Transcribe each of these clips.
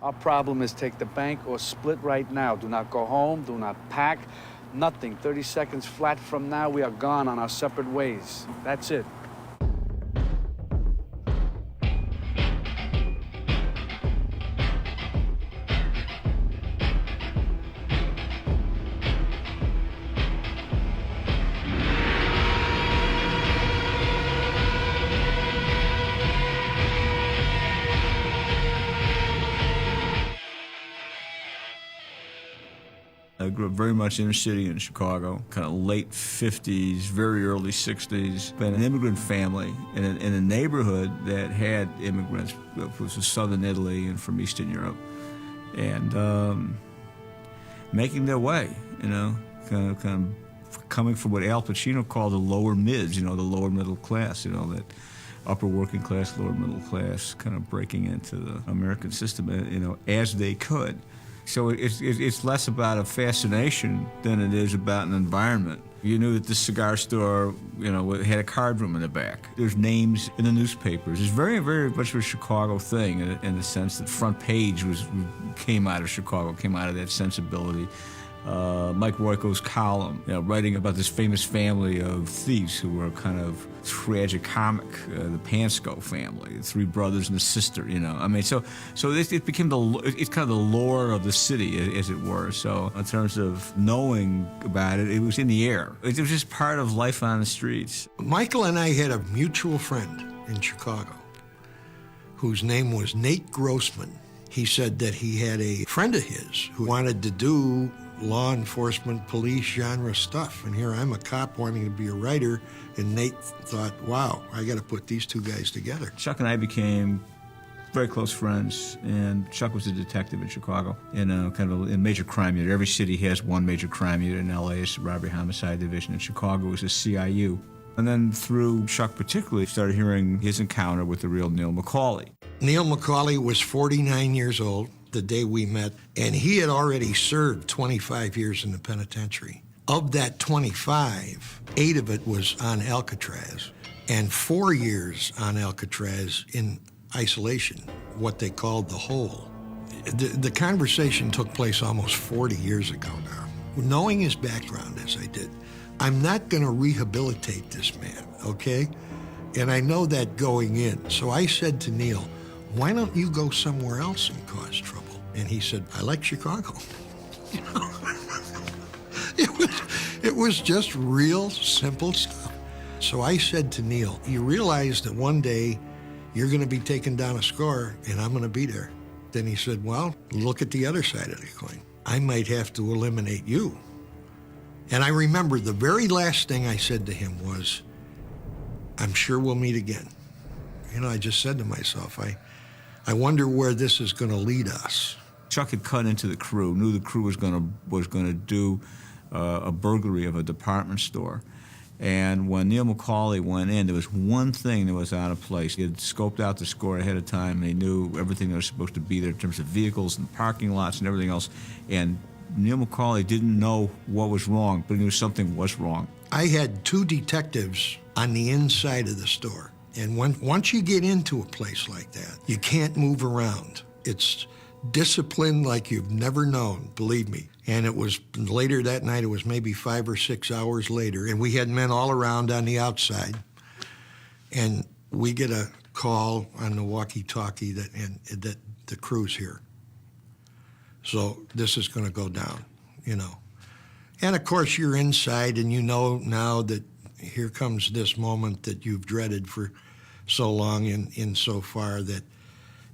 Our problem is take the bank or split right now. Do not go home, do not pack, nothing. 30 seconds flat from now, we are gone on our separate ways. That's it. I grew up very much inner city in Chicago, kind of late 50s, very early 60s. Been an immigrant family in a neighborhood that had immigrants, which was southern Italy and from Eastern Europe, and making their way, you know, kind of coming from what Al Pacino called the lower mids, you know, the lower middle class, you know, that upper working class, lower middle class, kind of breaking into the American system, you know, as they could. So it's less about a fascination than it is about an environment. You knew that this cigar store, you know, had a card room in the back. There's names in the newspapers. It's very, very much a Chicago thing in the sense that front page came out of Chicago, came out of that sensibility. Mike Royko's column, you know, writing about this famous family of thieves who were kind of tragicomic, the Pansco family, the three brothers and a sister, you know. I mean, so it became it's kind of the lore of the city, as it were. So in terms of knowing about it, it was in the air. It was just part of life on the streets. Michael and I had a mutual friend in Chicago whose name was Nate Grossman. He said that he had a friend of his who wanted to do law enforcement, police genre stuff. And here I'm a cop wanting to be a writer, and Nate thought, wow, I got to put these two guys together. Chuck and I became very close friends, and Chuck was a detective in Chicago in a kind of a major crime unit. Every city has one major crime unit. In LA, it's the Robbery Homicide Division. In Chicago, it was the CIU. And then through Chuck particularly, started hearing his encounter with the real Neil McCauley. Neil McCauley was 49 years old the day we met, and he had already served 25 years in the penitentiary. Of that 25, 8 of it was on Alcatraz, and 4 years on Alcatraz in isolation, what they called the hole. The conversation took place almost 40 years ago now. Knowing his background as I did, I'm not going to rehabilitate this man, okay? And I know that going in. So I said to Neil, why don't you go somewhere else and cause trouble? And he said, I like Chicago. You know? It was just real simple stuff. So I said to Neil, you realize that one day you're going to be taking down a score and I'm going to be there. Then he said, well, look at the other side of the coin. I might have to eliminate you. And I remember the very last thing I said to him was, I'm sure we'll meet again. You know, I just said to myself, I wonder where this is going to lead us. Chuck had cut into the crew, knew the crew was going to do a burglary of a department store. And when Neil McCauley went in, there was one thing that was out of place. He had scoped out the score ahead of time, and he knew everything that was supposed to be there in terms of vehicles and parking lots and everything else. And Neil McCauley didn't know what was wrong, but he knew something was wrong. I had 2 detectives on the inside of the store. And once you get into a place like that, you can't move around. It's discipline like you've never known, believe me. And it was later that night, it was maybe 5 or 6 hours later, and we had men all around on the outside. And we get a call on the walkie-talkie that the crew's here. So this is going to go down, you know. And of course, you're inside, and you know now that here comes this moment that you've dreaded for so long in so far that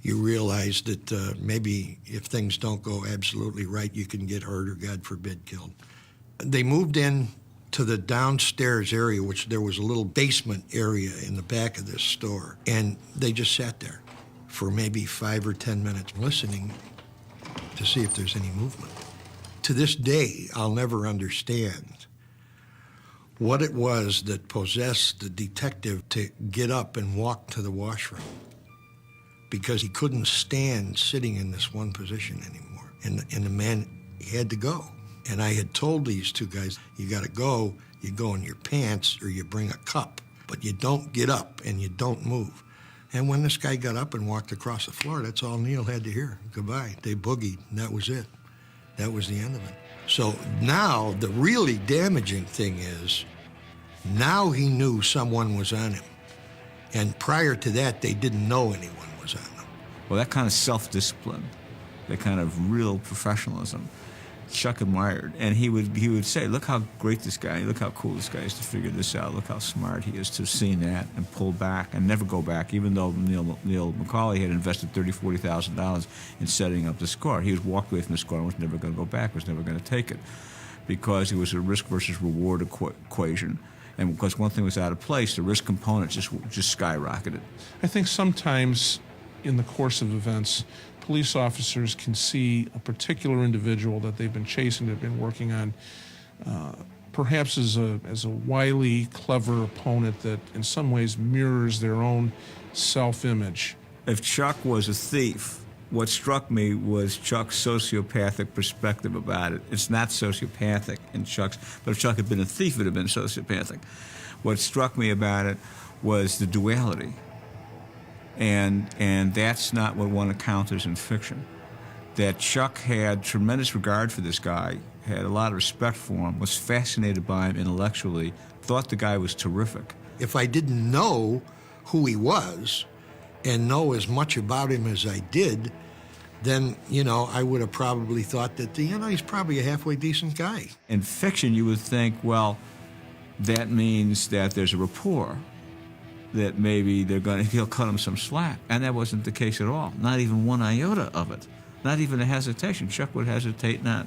you realize that maybe if things don't go absolutely right, you can get hurt or, God forbid, killed. They moved in to the downstairs area, which there was a little basement area in the back of this store, and they just sat there for maybe 5 or 10 minutes listening to see if there's any movement. To this day, I'll never understand what it was that possessed the detective to get up and walk to the washroom, because he couldn't stand sitting in this one position anymore. And the man had to go. And I had told these 2 guys, you gotta go, you go in your pants or you bring a cup, but you don't get up and you don't move. And when this guy got up and walked across the floor, that's all Neil had to hear. Goodbye. They boogied, and that was it. That was the end of it. So now the really damaging thing is, now he knew someone was on him. And prior to that, they didn't know anyone was on him. Well, that kind of self-discipline, that kind of real professionalism, Chuck admired. And he would say, look how great this guy, look how cool this guy is to figure this out, look how smart he is to have seen that and pull back and never go back, even though Neil McCauley had invested $30,000, $40,000 in setting up the score. He was walked away from the score and was never going to go back, was never going to take it, because it was a risk versus reward equation. And because one thing was out of place, the risk component just skyrocketed. I think sometimes in the course of events, police officers can see a particular individual that they've been chasing, they've been working on, perhaps as a wily, clever opponent that in some ways mirrors their own self-image. If Chuck was a thief, what struck me was Chuck's sociopathic perspective about it. It's not sociopathic in Chuck's, but if Chuck had been a thief, it would have been sociopathic. What struck me about it was the duality. And that's not what one encounters in fiction. That Chuck had tremendous regard for this guy, had a lot of respect for him, was fascinated by him intellectually, thought the guy was terrific. If I didn't know who he was and know as much about him as I did, then, I would have probably thought that, he's probably a halfway decent guy. In fiction, you would think, well, that means that there's a rapport, that maybe he'll cut him some slack. And that wasn't the case at all. Not even one iota of it. Not even a hesitation. Chuck would hesitate not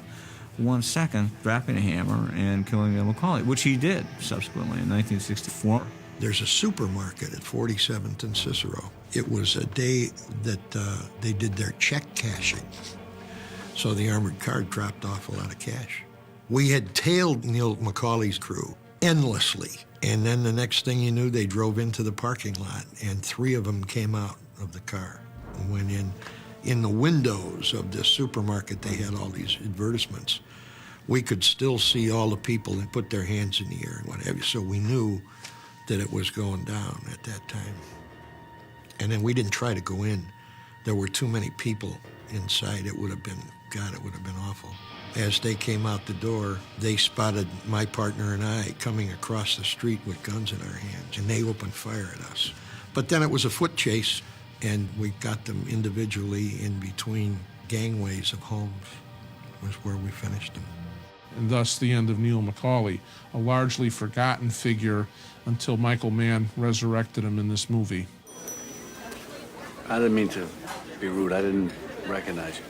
1 second, dropping a hammer and killing Neil McCauley, which he did subsequently in 1964. There's a supermarket at 47th and Cicero. It was a day that they did their check cashing. So the armored car dropped off a lot of cash. We had tailed Neil McCauley's crew endlessly. And then the next thing you knew, they drove into the parking lot, and 3 of them came out of the car and went in. In the windows of the supermarket, they had all these advertisements. We could still see all the people that put their hands in the air and what have you, so we knew that it was going down at that time. And then we didn't try to go in. There were too many people inside. It would have been awful. As they came out the door, they spotted my partner and I coming across the street with guns in our hands, and they opened fire at us. But then it was a foot chase, and we got them individually in between gangways of homes, was where we finished them. And thus the end of Neil McCauley, a largely forgotten figure until Michael Mann resurrected him in this movie. I didn't mean to be rude. I didn't recognize you.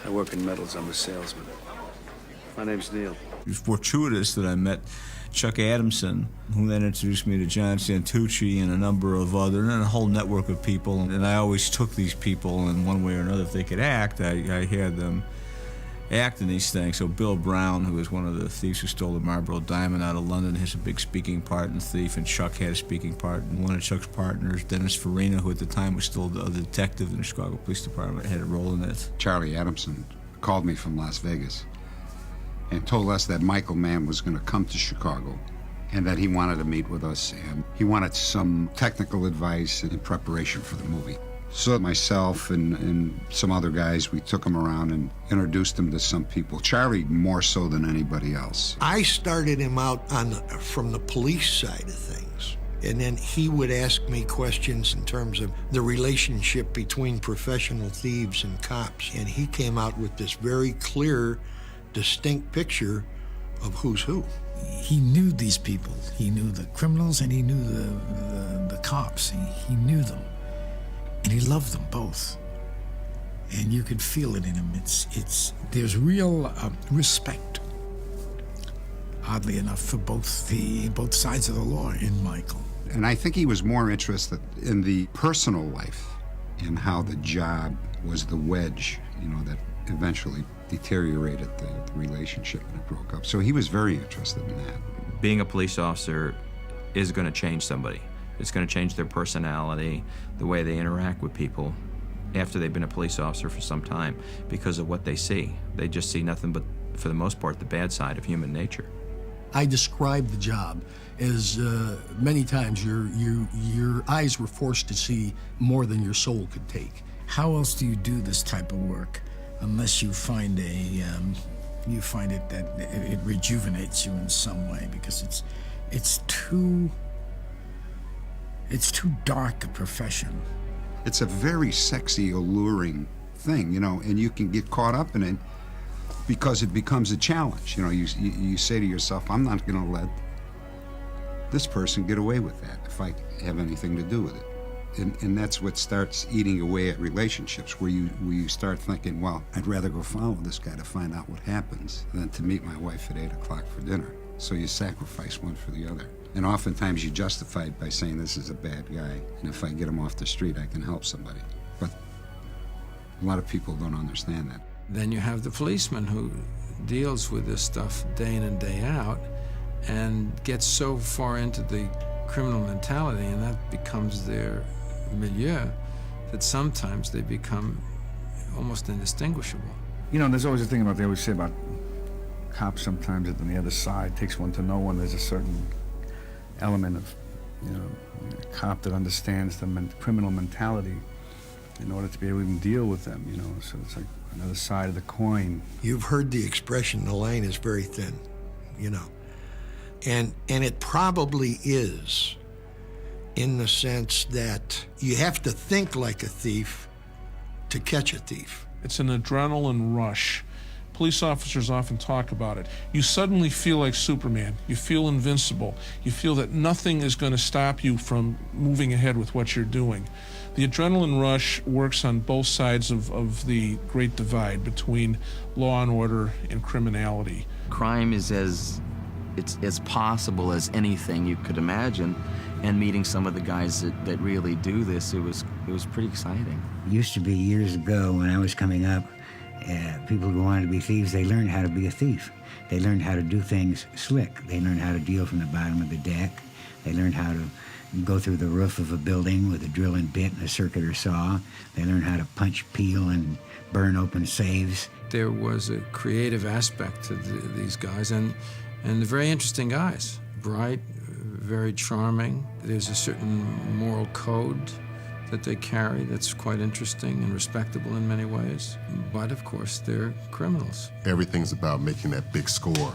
I work in metals. I'm a salesman. My name's Neil. It was fortuitous that I met Chuck Adamson, who then introduced me to John Santucci and a number of other, and a whole network of people. And I always took these people in one way or another. If they could act, I had them act in these things. So Bill Brown, who was one of the thieves who stole the Marlboro Diamond out of London, has a big speaking part in Thief, and Chuck had a speaking part. And one of Chuck's partners, Dennis Farina, who at the time was still a detective in the Chicago Police Department, had a role in it. Charlie Adamson called me from Las Vegas and told us that Michael Mann was going to come to Chicago and that he wanted to meet with us, and he wanted some technical advice in preparation for the movie. So myself and some other guys, we took him around and introduced him to some people. Charlie more so than anybody else. I started him out from the police side of things. And then he would ask me questions in terms of the relationship between professional thieves and cops. And he came out with this very clear, distinct picture of who's who. He knew these people. He knew the criminals and he knew the cops. He knew them. And he loved them both. And you could feel it in him. There's real respect, oddly enough, for both sides of the law in Michael. And I think he was more interested in the personal life and how the job was the wedge, that eventually deteriorated the relationship and it broke up. So he was very interested in that. Being a police officer is going to change somebody. It's going to change their personality, the way they interact with people after they've been a police officer for some time because of what they see. They just see nothing but, for the most part, the bad side of human nature. I described the job as many times your eyes were forced to see more than your soul could take. How else do you do this type of work unless you find you find it that it rejuvenates you in some way, because it's too dark a profession. It's a very sexy, alluring thing, you know, and you can get caught up in it because it becomes a challenge. You know, you say to yourself, I'm not going to let this person get away with that if I have anything to do with it. And that's what starts eating away at relationships, where you start thinking, well, I'd rather go follow this guy to find out what happens than to meet my wife at 8 o'clock for dinner. So you sacrifice one for the other. And oftentimes you justify it by saying this is a bad guy, and if I get him off the street, I can help somebody. But a lot of people don't understand that. Then you have the policeman who deals with this stuff day in and day out and gets so far into the criminal mentality, and that becomes their milieu, that sometimes they become almost indistinguishable. You know, there's always a thing about, they always say about cops sometimes that on the other side takes one to know one. There's a certain element of, you know, a cop that understands the criminal mentality in order to be able to even deal with them, you know, so it's like another side of the coin. You've heard the expression, the line is very thin, you know. And it probably is, in the sense that you have to think like a thief to catch a thief. It's an adrenaline rush. Police officers often talk about it. You suddenly feel like Superman. You feel invincible. You feel that nothing is going to stop you from moving ahead with what you're doing. The adrenaline rush works on both sides of the great divide between law and order and criminality. Crime is as possible as anything you could imagine, and meeting some of the guys that really do this, it was pretty exciting. It used to be years ago when I was coming up, people who wanted to be thieves, they learned how to be a thief. They learned how to do things slick. They learned how to deal from the bottom of the deck. They learned how to go through the roof of a building with a drill and bit and a circular saw. They learned how to punch, peel, and burn open safes. There was a creative aspect to these guys, and they're very interesting guys. Bright, very charming. There's a certain moral code that they carry that's quite interesting and respectable in many ways. But of course, they're criminals. Everything's about making that big score.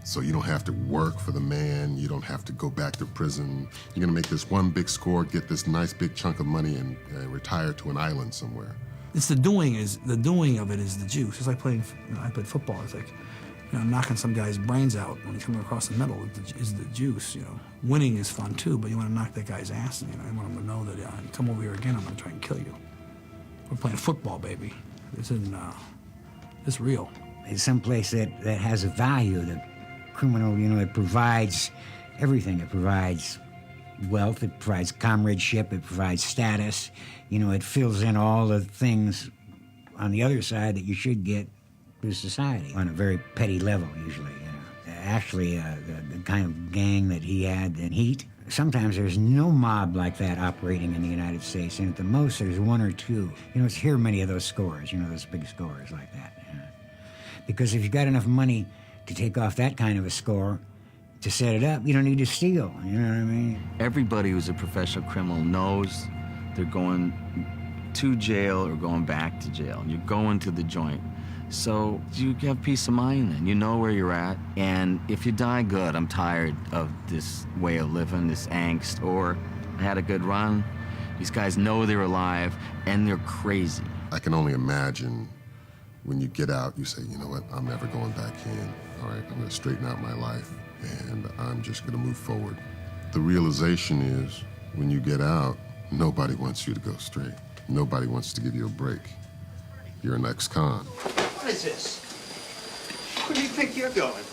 So you don't have to work for the man, you don't have to go back to prison. You're gonna make this one big score, get this nice big chunk of money, and retire to an island somewhere. It's the doing of it is the juice. It's like playing, I played football. It's like, knocking some guy's brains out when he's coming across the middle is the juice, Winning is fun too, but you want to knock that guy's ass, you want him to know that, you come over here again, I'm going to try and kill you. We're playing football, baby. This isn't, it's real. It's someplace that has a value. The criminal, it provides everything. It provides wealth, it provides comradeship, it provides status. It fills in all the things on the other side that you should get through society on a very petty level, usually. Actually, the kind of gang that he had in Heat, sometimes there's no mob like that operating in the United States, and at the most there's one or two. It's here many of those scores, those big scores like that. Because if you've got enough money to take off that kind of a score, to set it up, you don't need to steal, you know what I mean? Everybody who's a professional criminal knows they're going to jail or going back to jail. You're going to the joint. So you have peace of mind then. You know where you're at. And if you die, good. I'm tired of this way of living, this angst. Or I had a good run. These guys know they're alive, and they're crazy. I can only imagine when you get out, you say, you know what, I'm never going back in. All right, I'm going to straighten out my life, and I'm just going to move forward. The realization is, when you get out, nobody wants you to go straight. Nobody wants to give you a break. You're an ex-con. What is this? Where do you think you're going?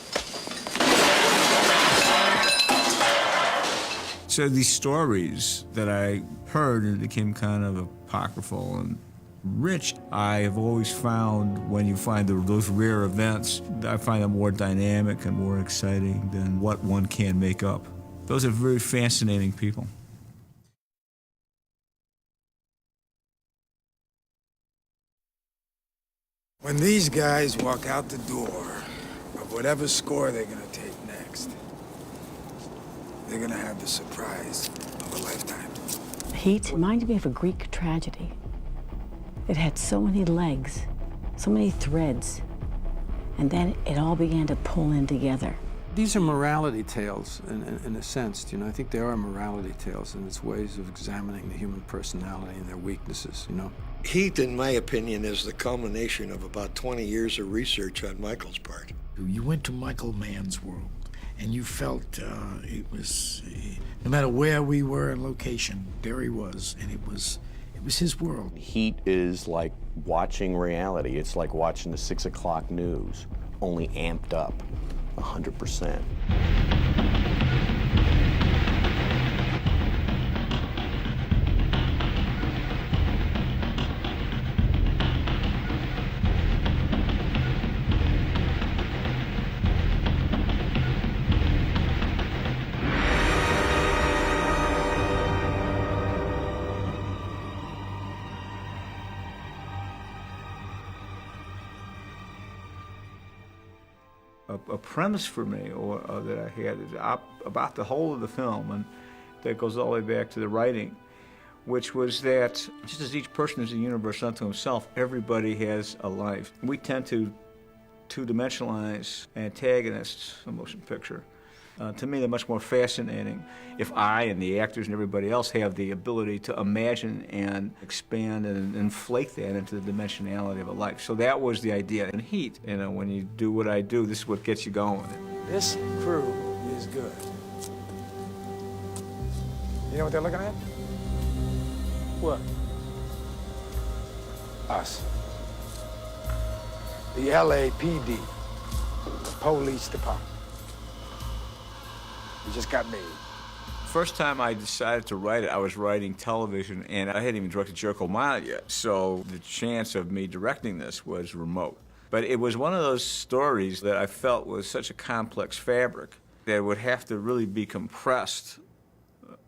So these stories that I heard and became kind of apocryphal and rich, I have always found when you find those rare events, I find them more dynamic and more exciting than what one can make up. Those are very fascinating people. When these guys walk out the door of whatever score they're going to take next, next. They're gonna have the surprise of a lifetime. Heat reminded me of a Greek tragedy. It had so many legs, so many threads, and then it all began to pull in together. These are morality tales, in a sense. You know, I think they are morality tales, and it's ways of examining the human personality and their weaknesses, you know. Heat, in my opinion, is the culmination of about 20 years of research on Michael's part. You went to Michael Mann's world, and you felt it was, no matter where we were in location, there he was, and it was his world. Heat is like watching reality. It's like watching the 6 o'clock news, only amped up 100%. A premise for me that I had is about the whole of the film, and that goes all the way back to the writing, which was that just as each person is a universe unto himself, everybody has a life. We tend to two-dimensionalize antagonists in a motion picture. To me, they're much more fascinating if I and the actors and everybody else have the ability to imagine and expand and inflate that into the dimensionality of a life. So that was the idea. In Heat, you know, when you do what I do, this is what gets you going. This crew is good. You know what they're looking at? What? Us. The LAPD, the police department. We just got made. First time I decided to write it, I was writing television, and I hadn't even directed Jericho Mile yet, so the chance of me directing this was remote. But it was one of those stories that I felt was such a complex fabric that would have to really be compressed,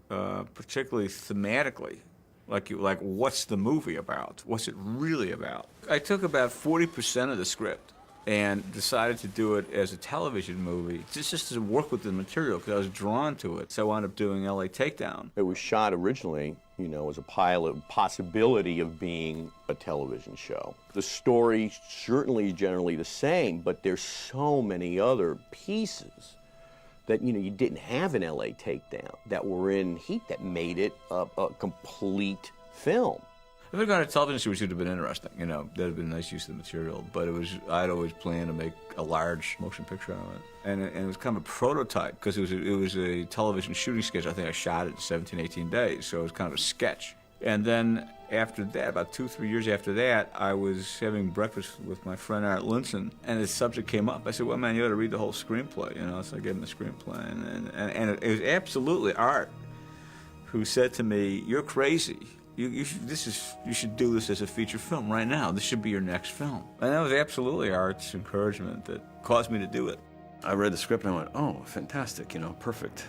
particularly thematically. Like, what's the movie about? What's it really about? I took about 40% of the script and decided to do it as a television movie, just to work with the material, because I was drawn to it. So I wound up doing LA Takedown. It was shot originally, you know, as a pilot possibility of being a television show. The story certainly is generally the same, but there's so many other pieces that, you know, you didn't have in LA Takedown that were in Heat that made it a complete film. If I'd gone to television, it would have been interesting, you know, that'd have been a nice use of the material, but I'd always planned to make a large motion picture out of it. And it was kind of a prototype, because it was a television shooting sketch. I think I shot it in 17, 18 days, so it was kind of a sketch. And then after that, about 2-3 years after that, I was having breakfast with my friend Art Linson, and the subject came up. I said, well, man, you ought to read the whole screenplay, you know, so I gave him the screenplay. And it was absolutely Art who said to me, you're crazy. You should do this as a feature film right now. This should be your next film. And that was absolutely Art's encouragement that caused me to do it. I read the script and I went, oh, fantastic, you know, perfect.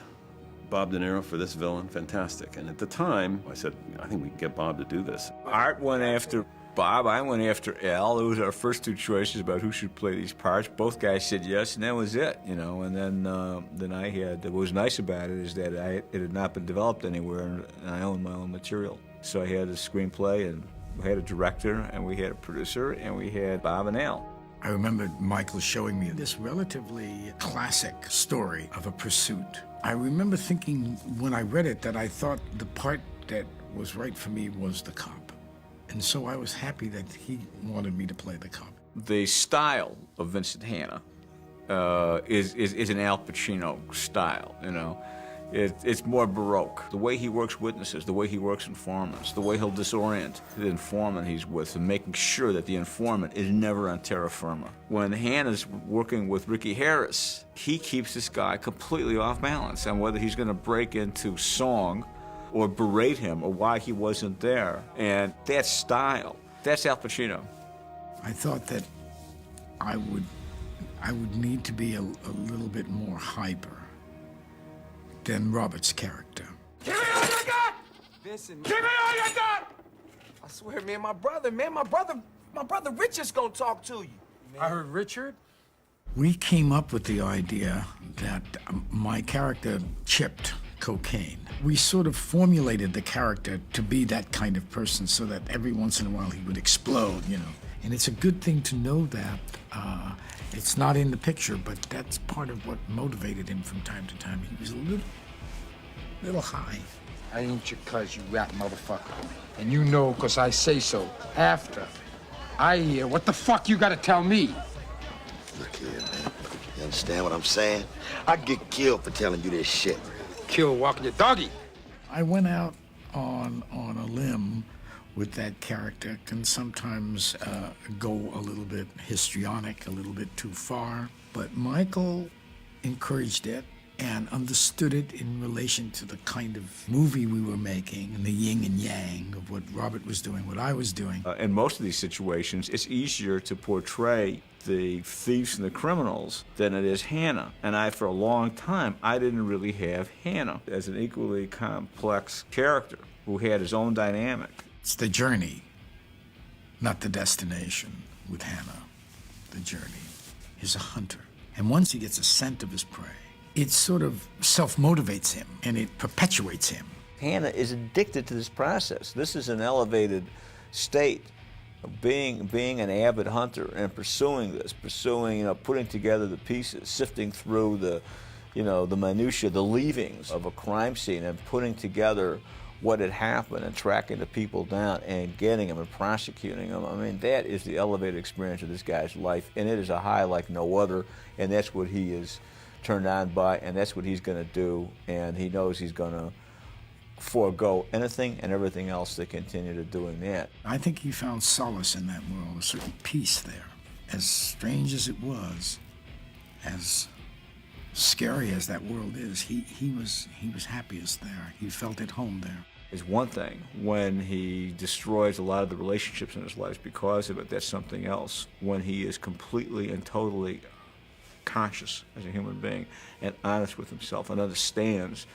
Bob De Niro for this villain, fantastic. And at the time, I said, I think we can get Bob to do this. Art went after Bob, I went after Al. Those were our first two choices about who should play these parts. Both guys said yes, and that was it, you know. And then I had, what was nice about it is that it had not been developed anywhere, and I owned my own material. So I had a screenplay, and we had a director, and we had a producer, and we had Bob and Al. I remember Michael showing me this relatively classic story of a pursuit. I remember thinking when I read it that I thought the part that was right for me was the cop. And so I was happy that he wanted me to play the cop. The style of Vincent Hanna is an Al Pacino style, you know. It's more Baroque. The way he works witnesses, the way he works informants, the way he'll disorient the informant he's with, and making sure that the informant is never on terra firma. When Hanna's working with Ricky Harris, he keeps this guy completely off balance on whether he's going to break into song or berate him or why he wasn't there. And that style, that's Al Pacino. I thought that I would need to be a little bit more hyper than Robert's character. Give me all you got! Vincent, give me all you got! I swear, man, my brother Richard's gonna talk to you. Man. I heard Richard? We came up with the idea that my character chipped cocaine. We sort of formulated the character to be that kind of person so that every once in a while he would explode, you know. And it's a good thing to know that. It's not in the picture, but that's part of what motivated him from time to time. He was a little high. I ain't your cuz, you rat motherfucker. And you know, 'cause I say so. After I hear what the fuck you gotta tell me. Look here, man. You understand what I'm saying? I'd get killed for telling you this shit. Kill walking your doggy. I went out on a limb with that character, can sometimes go a little bit histrionic, a little bit too far. But Michael encouraged it and understood it in relation to the kind of movie we were making and the yin and yang of what Robert was doing, what I was doing. In most of these situations, it's easier to portray the thieves and the criminals than it is Hanna. And for a long time, I didn't really have Hanna as an equally complex character who had his own dynamic. It's the journey, not the destination with Hanna. The journey. He's a hunter. And once he gets a scent of his prey, it sort of self-motivates him and it perpetuates him. Hanna is addicted to this process. This is an elevated state of being an avid hunter and pursuing this, putting together the pieces, sifting through the minutia, the leavings of a crime scene and putting together what had happened and tracking the people down and getting them and prosecuting them. I mean, that is the elevated experience of this guy's life, and it is a high like no other, and that's what he is turned on by, and that's what he's going to do, and he knows he's going to forego anything and everything else to continue to doing that. I think he found solace in that world, a certain peace there. As strange as it was, as scary as that world is, he was happiest there. He felt at home there. It's one thing when he destroys a lot of the relationships in his life because of it. That's something else. When he is completely and totally conscious as a human being and honest with himself and understands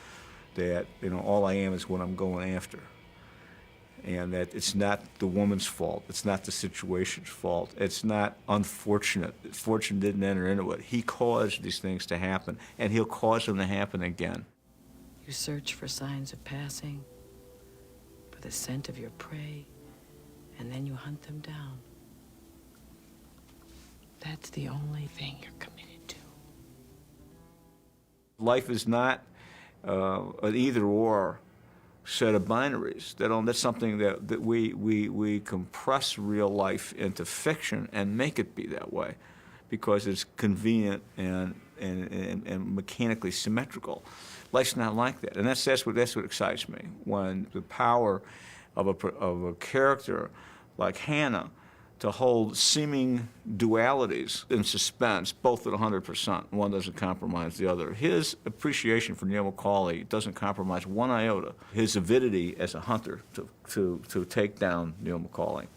that all I am is what I'm going after, and that it's not the woman's fault, it's not the situation's fault, it's not unfortunate. Fortune didn't enter into it. He caused these things to happen, and he'll cause them to happen again. You search for signs of passing, for the scent of your prey, and then you hunt them down. That's the only thing you're committed to. Life is not an either-or set of binaries. That's something that we compress real life into fiction and make it be that way because it's convenient and mechanically symmetrical. Life's not like that, and that's what excites me, when the power of a character like Hanna to hold seeming dualities in suspense, both at 100%. One doesn't compromise the other. His appreciation for Neil McCauley doesn't compromise one iota. His avidity as a hunter to take down Neil McCauley.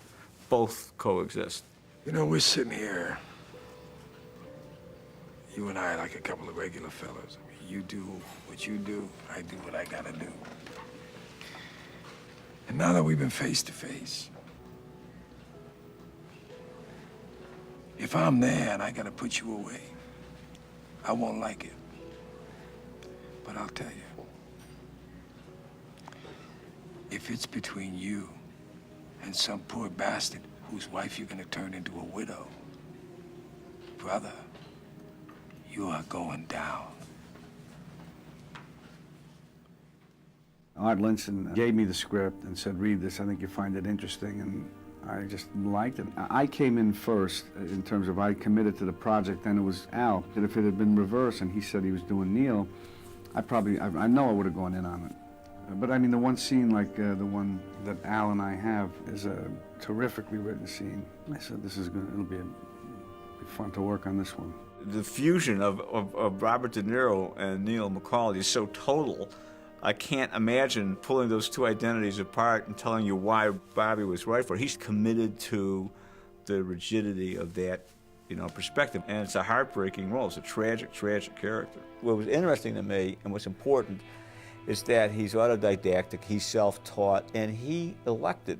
Both coexist. You know, we're sitting here, you and I, like a couple of regular fellas. I mean, you do what you do, I do what I gotta do. And now that we've been face to face, if I'm there and I gotta put you away, I won't like it. But I'll tell you, if it's between you and some poor bastard whose wife you're gonna turn into a widow, brother, you are going down. Art Linson gave me the script and said, read this, I think you'll find it interesting, and I just liked it. I came in first in terms of I committed to the project, then it was Al. And if it had been reversed and he said he was doing Neil, I know I would have gone in on it. But I mean, the one scene like the one that Al and I have is a terrifically written scene. I said, it'll be fun to work on this one. The fusion of Robert De Niro and Neil McCauley is so total. I can't imagine pulling those two identities apart and telling you why Bobby was right for it. He's committed to the rigidity of that, perspective. And it's a heartbreaking role. It's a tragic, tragic character. What was interesting to me and what's important is that he's autodidactic, he's self-taught, and he elected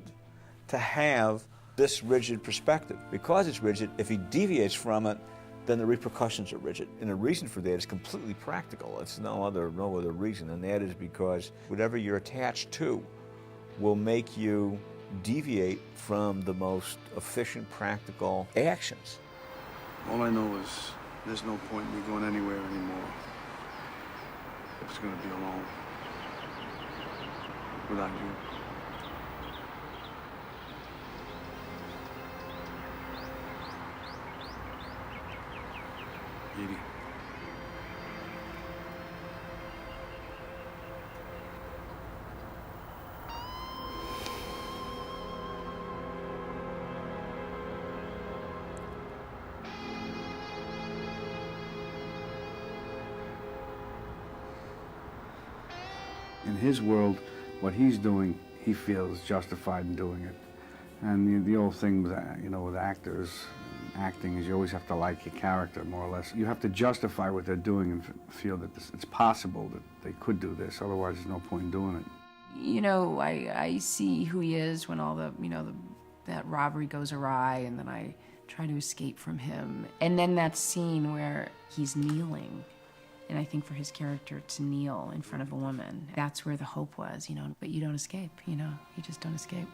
to have this rigid perspective. Because it's rigid, if he deviates from it, then the repercussions are rigid. And the reason for that is completely practical. It's no other reason, and that is because whatever you're attached to will make you deviate from the most efficient, practical actions. All I know is there's no point in me going anywhere anymore. I'm just gonna be alone without you. Edie. In his world, what he's doing, he feels justified in doing it. And the old thing with, with actors, acting is you always have to like your character, more or less. You have to justify what they're doing and feel that it's possible that they could do this, otherwise there's no point in doing it. You know, I see who he is when all that robbery goes awry, and then I try to escape from him. And then that scene where he's kneeling, and I think for his character to kneel in front of a woman, that's where the hope was, but you don't escape, you just don't escape.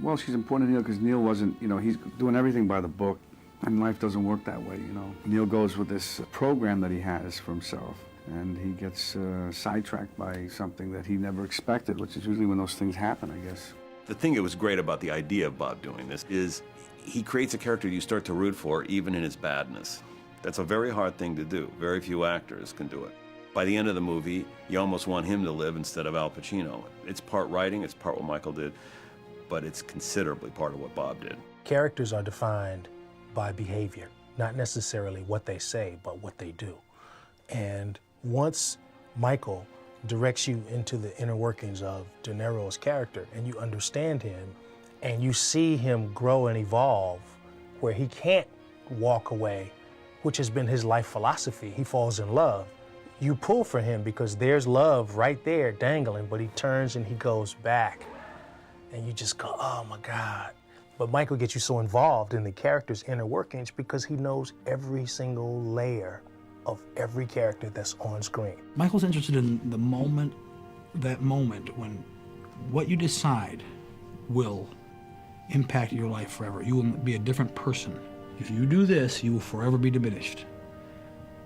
Well, she's important to Neil because Neil wasn't, he's doing everything by the book, and life doesn't work that way, Neil goes with this program that he has for himself, and he gets sidetracked by something that he never expected, which is usually when those things happen, I guess. The thing that was great about the idea of Bob doing this is he creates a character you start to root for even in his badness. That's a very hard thing to do. Very few actors can do it. By the end of the movie, you almost want him to live instead of Al Pacino. It's part writing, it's part what Michael did, but it's considerably part of what Bob did. Characters are defined by behavior, not necessarily what they say, but what they do. And once Michael directs you into the inner workings of De Niro's character, and you understand him, and you see him grow and evolve, where he can't walk away, which has been his life philosophy. He falls in love. You pull for him because there's love right there dangling, but he turns and he goes back. And you just go, oh my God. But Michael gets you so involved in the character's inner workings because he knows every single layer of every character that's on screen. Michael's interested in the moment, that moment when what you decide will impact your life forever. You will be a different person. If you do this, you will forever be diminished.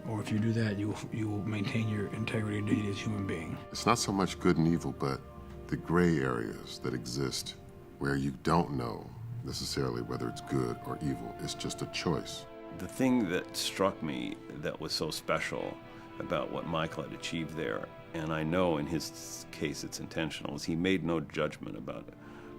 Or if you do that, you will maintain your integrity and dignity as a human being. It's not so much good and evil, but the gray areas that exist where you don't know necessarily whether it's good or evil. It's just a choice. The thing that struck me that was so special about what Michael had achieved there, and I know in his case it's intentional, is he made no judgment about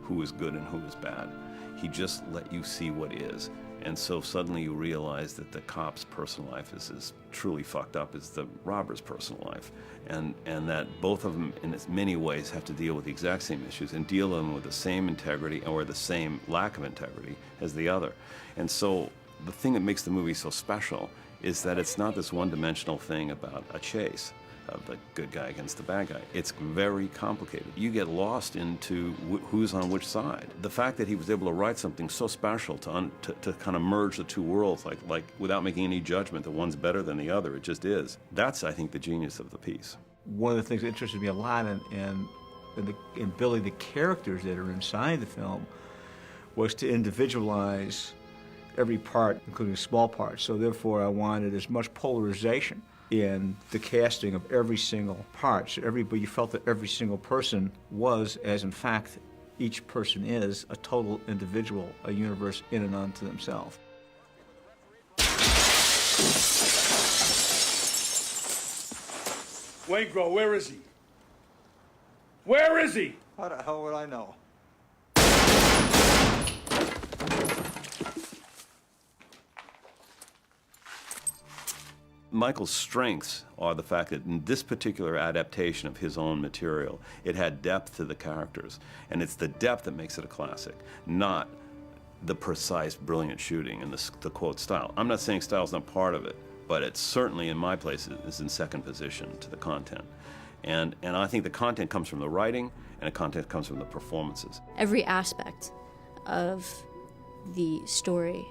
who is good and who is bad. He just let you see what is. And so suddenly you realize that the cop's personal life is as truly fucked up as the robber's personal life. And that both of them, in as many ways, have to deal with the exact same issues and deal with them with the same integrity or the same lack of integrity as the other. And so the thing that makes the movie so special is that it's not this one-dimensional thing about a chase of the good guy against the bad guy. It's very complicated. You get lost into who's on which side. The fact that he was able to write something so special to kind of merge the two worlds, like without making any judgment that one's better than the other, it just is. That's, I think, the genius of the piece. One of the things that interested me a lot in building the characters that are inside the film was to individualize every part, including small parts. So therefore, I wanted as much polarization in the casting of every single part. So you felt that every single person was, as in fact each person is, a total individual, a universe in and unto themselves. Waingro, where is he? Where is he? How the hell would I know? Michael's strengths are the fact that in this particular adaptation of his own material, it had depth to the characters. And it's the depth that makes it a classic, not the precise, brilliant shooting and the quote style. I'm not saying style's not part of it, but it's certainly, in my place, is in second position to the content. And I think the content comes from the writing, and the content comes from the performances. Every aspect of the story,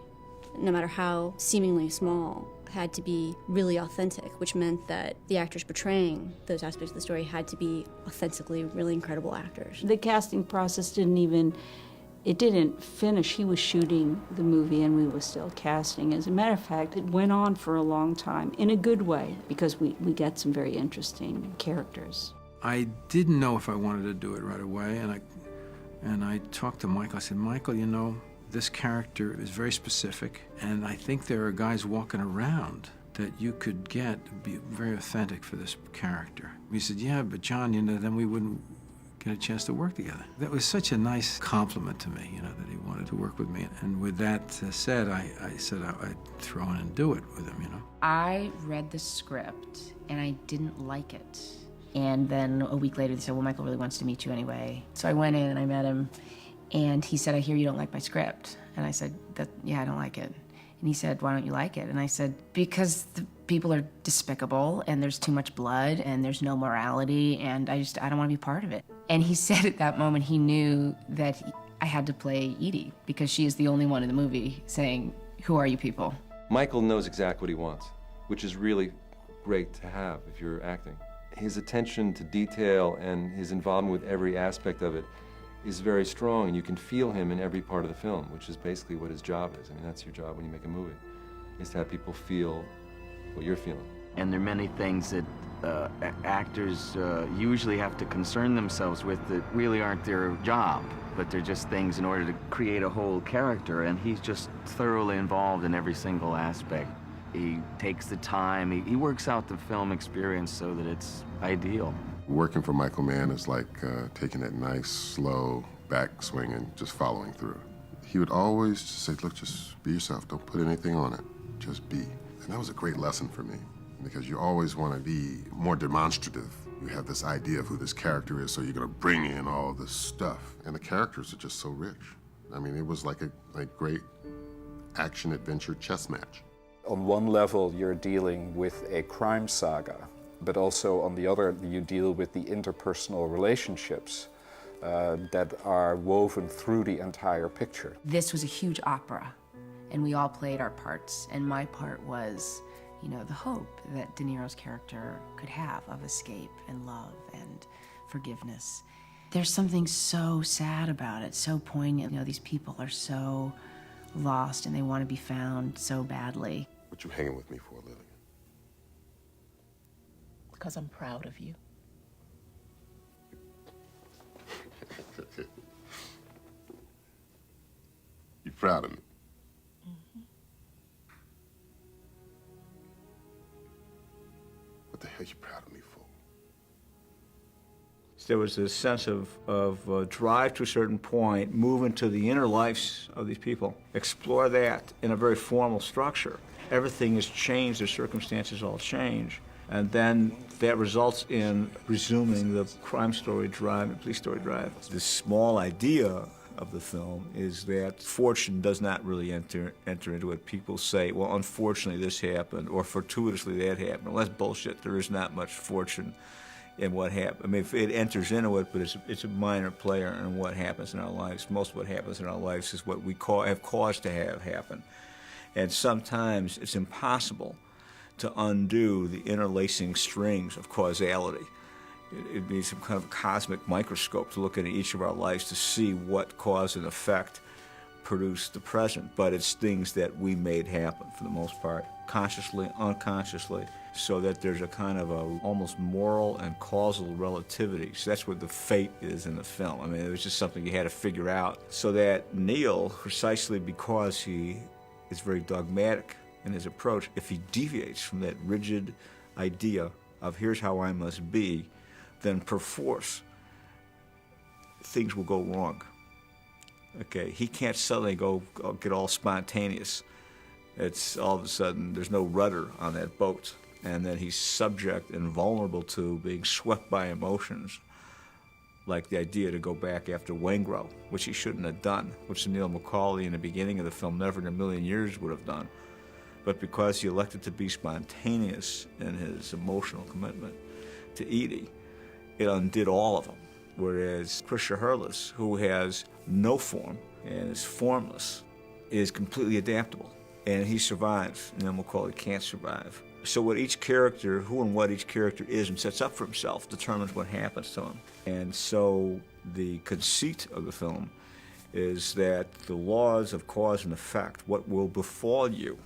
no matter how seemingly small, had to be really authentic, which meant that the actors portraying those aspects of the story had to be authentically really incredible actors. The casting process didn't finish. He was shooting the movie and we were still casting. As a matter of fact, it went on for a long time, in a good way, because we got some very interesting characters. I didn't know if I wanted to do it right away, and I talked to Michael. I said, Michael, you know, this character is very specific, and I think there are guys walking around that you could be very authentic for this character. He said, yeah, but John, you know, then we wouldn't get a chance to work together. That was such a nice compliment to me, you know, that he wanted to work with me. And with that said, I said I'd throw in and do it with him, you know. I read the script, and I didn't like it. And then a week later, they said, well, Michael really wants to meet you anyway. So I went in and I met him, and he said, I hear you don't like my script. And I said, yeah, I don't like it. And he said, why don't you like it? And I said, because the people are despicable, and there's too much blood, and there's no morality, and I don't want to be part of it. And he said at that moment he knew that I had to play Edie, because she is the only one in the movie saying, who are you people? Michael knows exactly what he wants, which is really great to have if you're acting. His attention to detail and his involvement with every aspect of it is very strong, and you can feel him in every part of the film, which is basically what his job is. I mean, that's your job when you make a movie, is to have people feel what you're feeling. And there are many things that actors usually have to concern themselves with that really aren't their job, but they're just things in order to create a whole character, and he's just thoroughly involved in every single aspect. He takes the time, he works out the film experience so that it's ideal. Working for Michael Mann is like taking that nice, slow backswing and just following through. He would always just say, look, just be yourself. Don't put anything on it. Just be. And that was a great lesson for me, because you always want to be more demonstrative. You have this idea of who this character is, so you're going to bring in all this stuff. And the characters are just so rich. I mean, it was like a great action-adventure chess match. On one level, you're dealing with a crime saga, but also on the other, you deal with the interpersonal relationships that are woven through the entire picture. This was a huge opera, and we all played our parts, and my part was, you know, the hope that De Niro's character could have of escape and love and forgiveness. There's something so sad about it, so poignant. You know, these people are so lost and they want to be found so badly. What you hanging with me for, Lillian? Because I'm proud of you. You proud of me? What the hell are you proud of me for? There was this sense of drive to a certain point, move into the inner lives of these people, explore that in a very formal structure. Everything has changed, their circumstances all change, and then that results in resuming the crime story drive and police story drive. The small idea of the film is that fortune does not really enter into it. People say, well, unfortunately this happened, or fortuitously that happened. Well, that's bullshit. There is not much fortune in what happened. I mean, if it enters into it, but it's a minor player in what happens in our lives. Most of what happens in our lives is what we have cause to have happen. And sometimes it's impossible to undo the interlacing strings of causality. It needs some kind of cosmic microscope to look into each of our lives to see what cause and effect produce the present. But it's things that we made happen for the most part, consciously, unconsciously, so that there's a kind of almost moral and causal relativity. So that's what the fate is in the film. I mean, it was just something you had to figure out. So that Neil, precisely because he is very dogmatic in his approach, if he deviates from that rigid idea of here's how I must be, then perforce things will go wrong. Okay, he can't suddenly go get all spontaneous. It's all of a sudden there's no rudder on that boat, and then he's subject and vulnerable to being swept by emotions, like the idea to go back after Waingro, which he shouldn't have done, which Neil McCauley in the beginning of the film never in a million years would have done. But because he elected to be spontaneous in his emotional commitment to Edie, it undid all of them. Whereas Krisha Hurlis, who has no form and is formless, is completely adaptable. and he survives. Neil McCauley can't survive. So what each character, who and what each character is and sets up for himself, determines what happens to him. And so the conceit of the film is that the laws of cause and effect, what will befall you,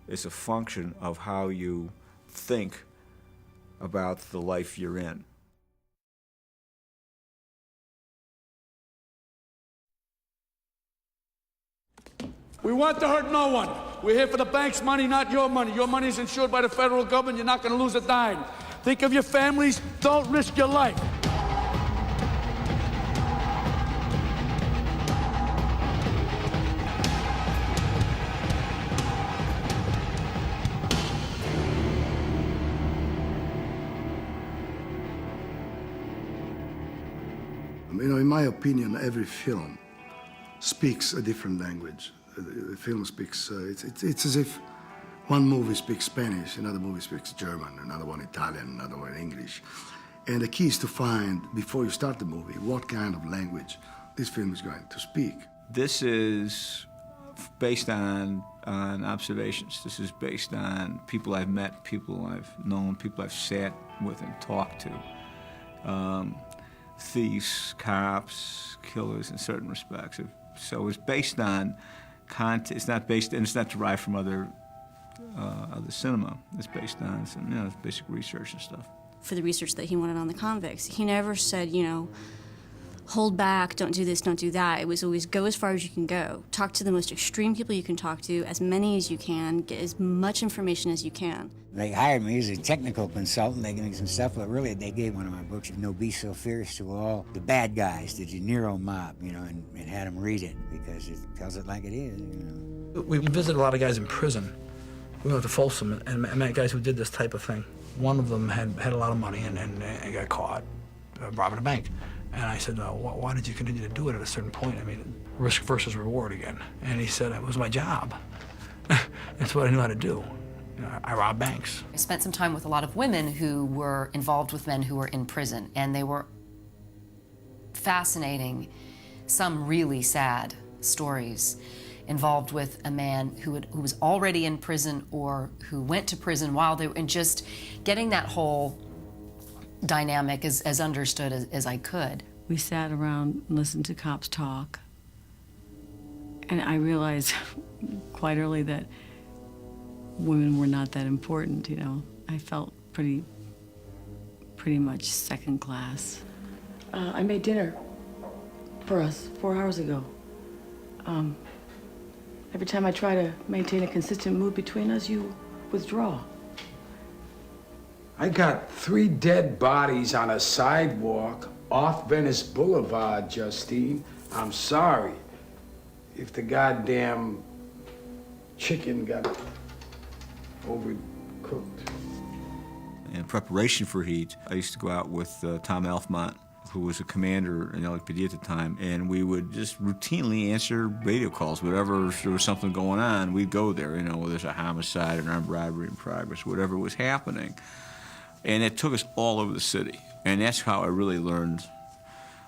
is a function of how you think about the life you're in. We want to hurt no one. We're here for the bank's money, not your money. Your money is insured by the federal government. You're not going to lose a dime. Think of your families. Don't risk your life. You know, in my opinion, every film speaks a different language. The film speaks, it's as if one movie speaks Spanish, another movie speaks German, another one Italian, another one English. And the key is to find, before you start the movie, what kind of language this film is going to speak. This is based on observations. This is based on people I've met, people I've known, people I've sat with and talked to. Thieves, cops, killers in certain respects. So it's based on content. It's not based, and it's not derived from other cinema. It's based on some, you know, basic research and stuff. For the research that he wanted on the convicts, he never said, you know, hold back, don't do this, don't do that. It was always go as far as you can go. Talk to the most extreme people you can talk to, as many as you can, get as much information as you can. They hired me as a technical consultant. They gave me some stuff, but really they gave one of my books, No Be So Fierce, to all the bad guys, the Niro mob, you know, and had them read it because it tells it like it is, you know. We visited a lot of guys in prison. We went to Folsom and met guys who did this type of thing. One of them had a lot of money and got caught robbing a bank. And I said, why did you continue to do it at a certain point? I mean, risk versus reward again. And he said, it was my job. That's what I knew how to do. You know, I robbed banks. I spent some time with a lot of women who were involved with men who were in prison, and they were fascinating, some really sad stories involved with a man who was already in prison or who went to prison while they were, and just getting that whole dynamic as understood as I could. We sat around and listened to cops talk, and I realized quite early that women were not that important, you know. I felt pretty much second class. I made dinner for us 4 hours ago. Every time I try to maintain a consistent mood between us, you withdraw. I got 3 dead bodies on a sidewalk off Venice Boulevard, Justine. I'm sorry if the goddamn chicken got overcooked. In preparation for Heat, I used to go out with Tom Alfmont, who was a commander in LAPD at the time, and we would just routinely answer radio calls. Whenever there was something going on, we'd go there, you know, whether there's a homicide, an armed robbery in progress, whatever was happening. And it took us all over the city. And that's how I really learned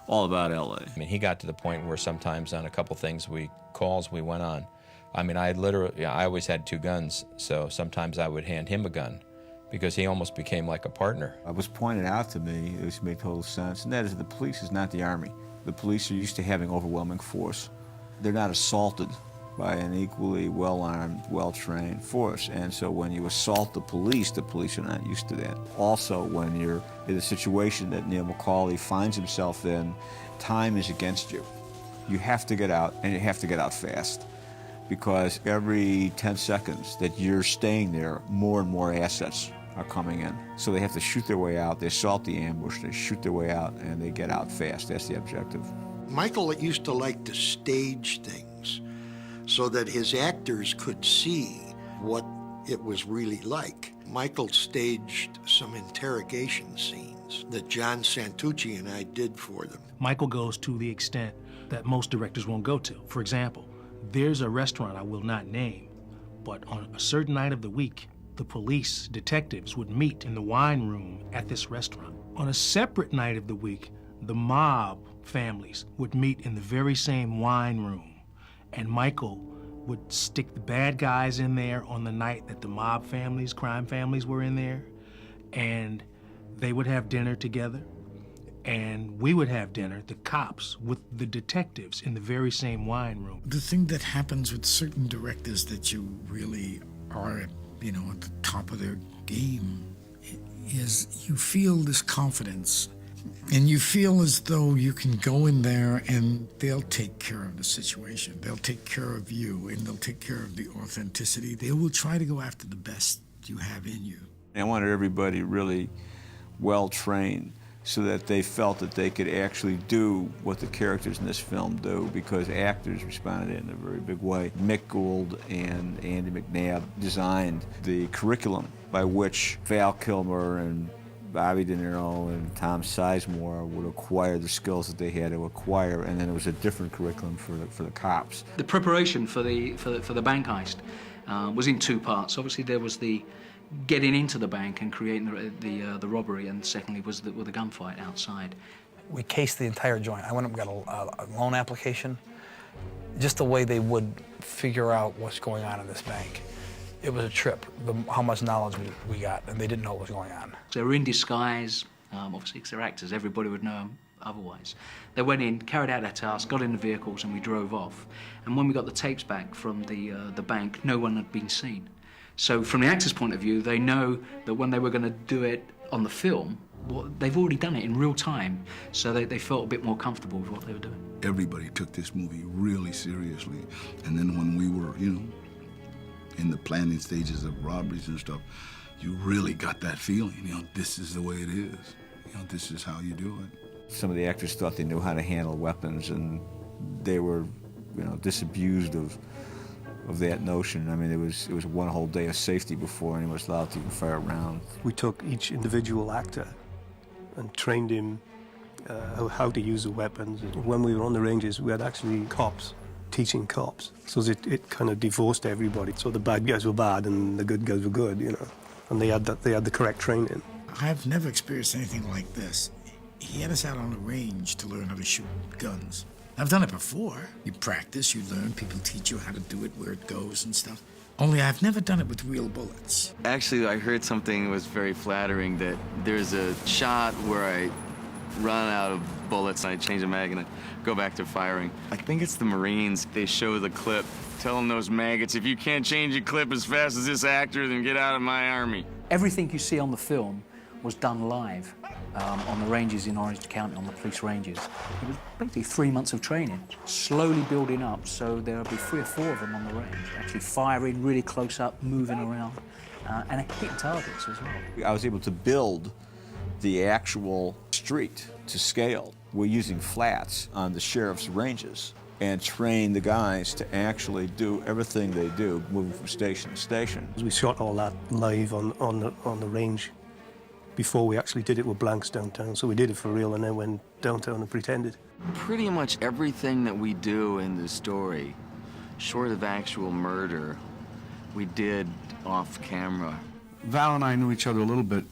all about LA. I mean, he got to the point where sometimes on a couple things calls we went on, I mean, I always had 2 guns, so sometimes I would hand him a gun because he almost became like a partner. It was pointed out to me, it made total sense, and that is the police is not the Army. The police are used to having overwhelming force. They're not assaulted by an equally well-armed, well-trained force. And so when you assault the police are not used to that. Also, when you're in a situation that Neil McCauley finds himself in, time is against you. You have to get out, and you have to get out fast. Because every 10 seconds that you're staying there, more and more assets are coming in. So they have to shoot their way out, they assault the ambush, they shoot their way out, and they get out fast. That's the objective. Michael used to like to stage things so that his actors could see what it was really like. Michael staged some interrogation scenes that John Santucci and I did for them. Michael goes to the extent that most directors won't go to. For example, there's a restaurant I will not name, but on a certain night of the week, the police detectives would meet in the wine room at this restaurant. On a separate night of the week, the mob families would meet in the very same wine room, and Michael would stick the bad guys in there on the night that the mob families, crime families were in there, and they would have dinner together, and we would have dinner, the cops, with the detectives in the very same wine room. The thing that happens with certain directors that you really are, you know, at the top of their game is you feel this confidence, and you feel as though you can go in there and they'll take care of the situation. They'll take care of you, and they'll take care of the authenticity. They will try to go after the best you have in you. I wanted everybody really well-trained so that they felt that they could actually do what the characters in this film do, because actors responded in a very big way. Mick Gould and Andy McNabb designed the curriculum by which Val Kilmer and Bobby De Niro and Tom Sizemore would acquire the skills that they had to acquire, and then it was a different curriculum for the cops. The preparation for the bank heist was in two parts. Obviously, there was the getting into the bank and creating the robbery, and secondly was the gunfight outside. We cased the entire joint. I went up and got a loan application, just the way they would figure out what's going on in this bank. It was a trip, how much knowledge we got, and they didn't know what was going on. They were in disguise, obviously because they're actors, everybody would know them otherwise. They went in, carried out their task, got in the vehicles, and we drove off. And when we got the tapes back from the bank, no one had been seen. So from the actor's point of view, they know that when they were going to do it on the film, they've already done it in real time, so they felt a bit more comfortable with what they were doing. Everybody took this movie really seriously. And then when we were, you know, in the planning stages of robberies and stuff, you really got that feeling, you know, this is the way it is. You know, this is how you do it. Some of the actors thought they knew how to handle weapons, and they were, you know, disabused of that notion. I mean, it was one whole day of safety before anyone was allowed to even fire a round. We took each individual actor and trained him how to use the weapons. When we were on the ranges, we had actually cops teaching cops, so it kind of divorced everybody. So the bad guys were bad and the good guys were good, you know, and they had the correct training. I've never experienced anything like this. He had us out on the range to learn how to shoot guns. I've done it before. You practice, you learn, people teach you how to do it, where it goes and stuff. Only I've never done it with real bullets. Actually, I heard something that was very flattering, that there's a shot where I run out of bullets and I change the mag and I go back to firing. I think it's the Marines. They show the clip, telling those maggots, if you can't change your clip as fast as this actor, then get out of my army. Everything you see on the film was done live on the ranges in Orange County, on the police ranges. It was basically 3 months of training, slowly building up, so there'll be 3 or 4 of them on the range, actually firing really close up, moving around, and hitting targets as well. I was able to build the actual street to scale. We're using flats on the sheriff's ranges and train the guys to actually do everything they do, moving from station to station. We shot all that live on the range before we actually did it with blanks downtown. So we did it for real and then went downtown and pretended. Pretty much everything that we do in the story, short of actual murder, we did off camera. Val and I knew each other a little bit,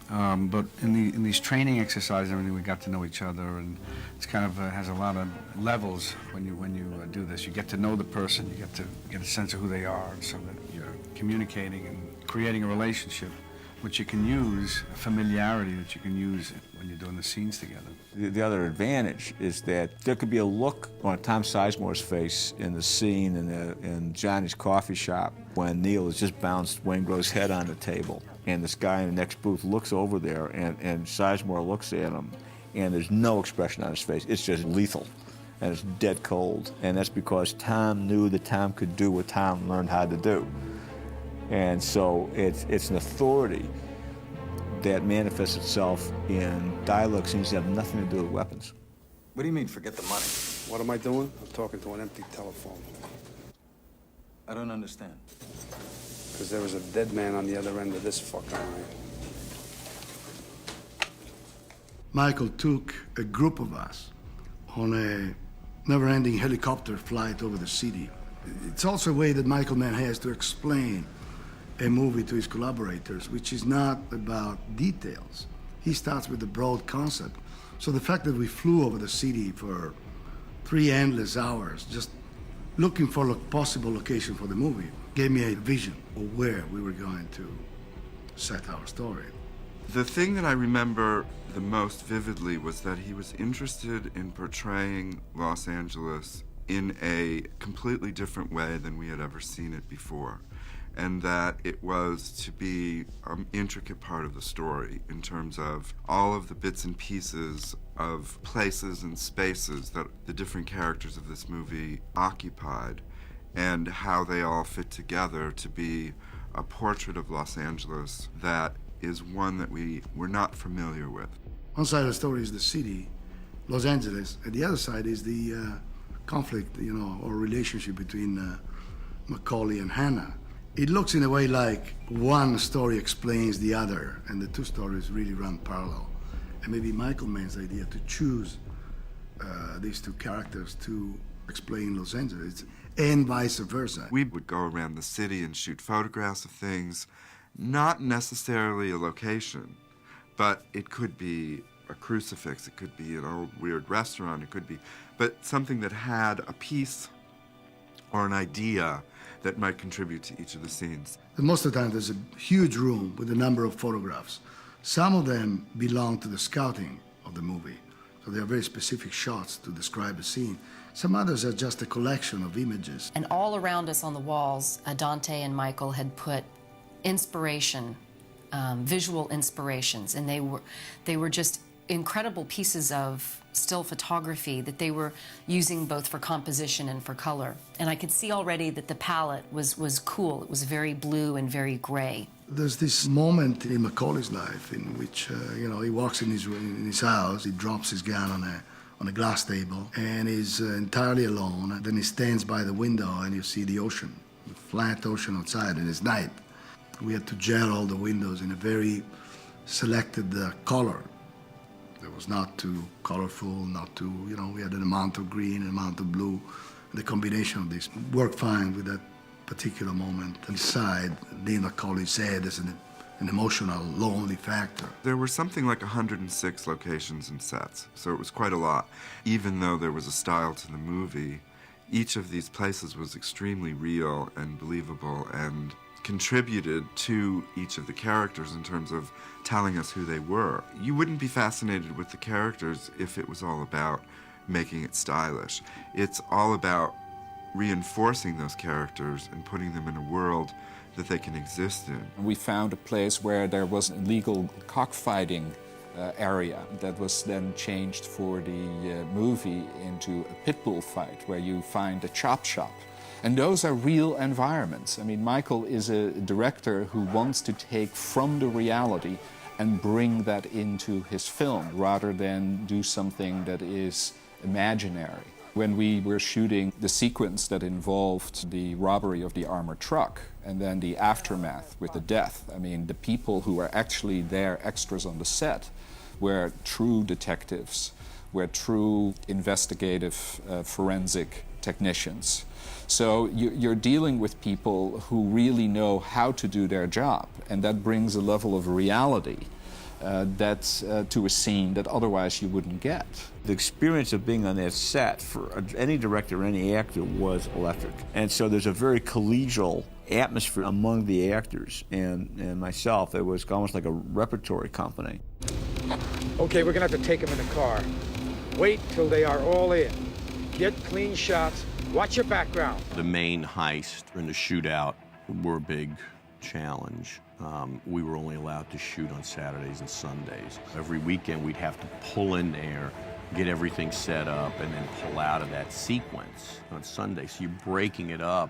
but in these training exercises and everything, we got to know each other, and it's kind of has a lot of levels when you do this. You get to know the person, you get to get a sense of who they are, so that you're communicating and creating a relationship, which you can use, a familiarity that you can use when you're doing the scenes together. The other advantage is that there could be a look on Tom Sizemore's face in the scene in Johnny's coffee shop when Neil has just bounced Wayne Grove's head on the table, and this guy in the next booth looks over there, and Sizemore looks at him, and there's no expression on his face. It's just lethal, and it's dead cold, and that's because Tom knew that Tom could do what Tom learned how to do. And so it's an authority that manifests itself in dialogue scenes that have nothing to do with weapons. What do you mean, forget the money? What am I doing? I'm talking to an empty telephone. I don't understand. Because there was a dead man on the other end of this fucking line. Michael took a group of us on a never-ending helicopter flight over the city. It's also a way that Michael Mann has to explain a movie to his collaborators, which is not about details. He starts with the broad concept. So the fact that we flew over the city for 3 endless hours, just looking for a possible location for the movie, gave me a vision of where we were going to set our story. The thing that I remember the most vividly was that he was interested in portraying Los Angeles in a completely different way than we had ever seen it before, and that it was to be an intricate part of the story in terms of all of the bits and pieces of places and spaces that the different characters of this movie occupied, and how they all fit together to be a portrait of Los Angeles that is one that we were not familiar with. One side of the story is the city, Los Angeles, and the other side is the conflict, or relationship between McCauley and Hanna. It looks in a way like one story explains the other, and the two stories really run parallel. And maybe Michael Mann's idea to choose these two characters to explain Los Angeles, and vice versa. We would go around the city and shoot photographs of things, not necessarily a location, but it could be a crucifix, it could be an old weird restaurant, it could be, but something that had a piece or an idea that might contribute to each of the scenes. And most of the time there's a huge room with a number of photographs. Some of them belong to the scouting of the movie, so they are very specific shots to describe a scene. Some others are just a collection of images. And all around us on the walls, Dante and Michael had put inspiration, visual inspirations, and they were just incredible pieces of still photography that they were using both for composition and for color. And I could see already that the palette was cool. It was very blue and very gray. There's this moment in McCauley's life in which, he walks in his house, he drops his gun on a glass table, and he's entirely alone. Then he stands by the window and you see the ocean, the flat ocean outside, and it's night. We had to gel all the windows in a very selected color. It was not too colorful, not too, we had an amount of green, an amount of blue. The combination of this worked fine with that particular moment. Inside, Neil McCauley said there's an emotional, lonely factor. There were something like 106 locations and sets, so it was quite a lot. Even though there was a style to the movie, each of these places was extremely real and believable and contributed to each of the characters in terms of telling us who they were. You wouldn't be fascinated with the characters if it was all about making it stylish. It's all about reinforcing those characters and putting them in a world that they can exist in. We found a place where there was a legal cockfighting area that was then changed for the movie into a pit bull fight where you find a chop shop. And those are real environments. I mean, Michael is a director who wants to take from the reality and bring that into his film rather than do something that is imaginary. When we were shooting the sequence that involved the robbery of the armored truck and then the aftermath with the death, I mean, the people who were actually there, extras on the set, were true detectives, were true investigative forensic technicians. So you're dealing with people who really know how to do their job, and that brings a level of reality to a scene that otherwise you wouldn't get. The experience of being on that set for any director, any actor, was electric. And so there's a very collegial atmosphere among the actors and myself. It was almost like a repertory company. Okay, we're gonna have to take them in the car. Wait till they are all in. Get clean shots. Watch your background. The main heist and the shootout were a big challenge. We were only allowed to shoot on Saturdays and Sundays. Every weekend we'd have to pull in there, get everything set up, and then pull out of that sequence on Sunday. So you're breaking it up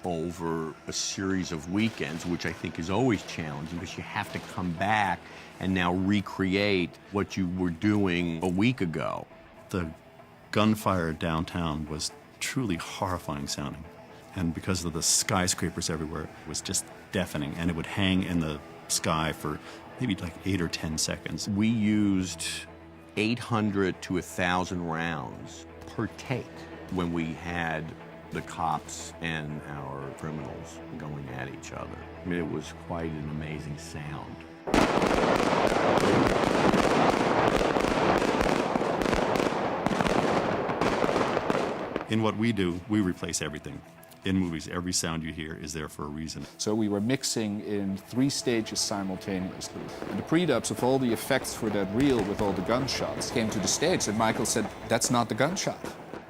over a series of weekends, which I think is always challenging because you have to come back and now recreate what you were doing a week ago. The gunfire downtown was truly horrifying sounding. And because of the skyscrapers everywhere, it was just deafening, and it would hang in the sky for maybe like 8 or 10 seconds. We used 800 to 1,000 rounds per take when we had the cops and our criminals going at each other. I mean, it was quite an amazing sound. In what we do, we replace everything. In movies, every sound you hear is there for a reason. So we were mixing in 3 stages simultaneously. And the pre-dubs of all the effects for that reel with all the gunshots came to the stage, and Michael said, "That's not the gunshot."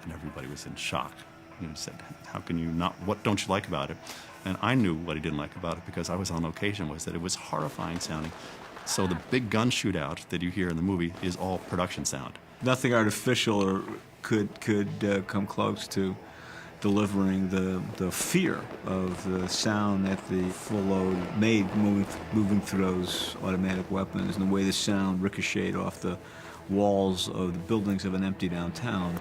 And everybody was in shock. He said, "How can you not, what don't you like about it?" And I knew what he didn't like about it because I was on location, was that it was horrifying sounding. So the big gun shootout that you hear in the movie is all production sound. Nothing artificial or could come close to delivering the fear of the sound that the full load made moving through those automatic weapons, and the way the sound ricocheted off the walls of the buildings of an empty downtown.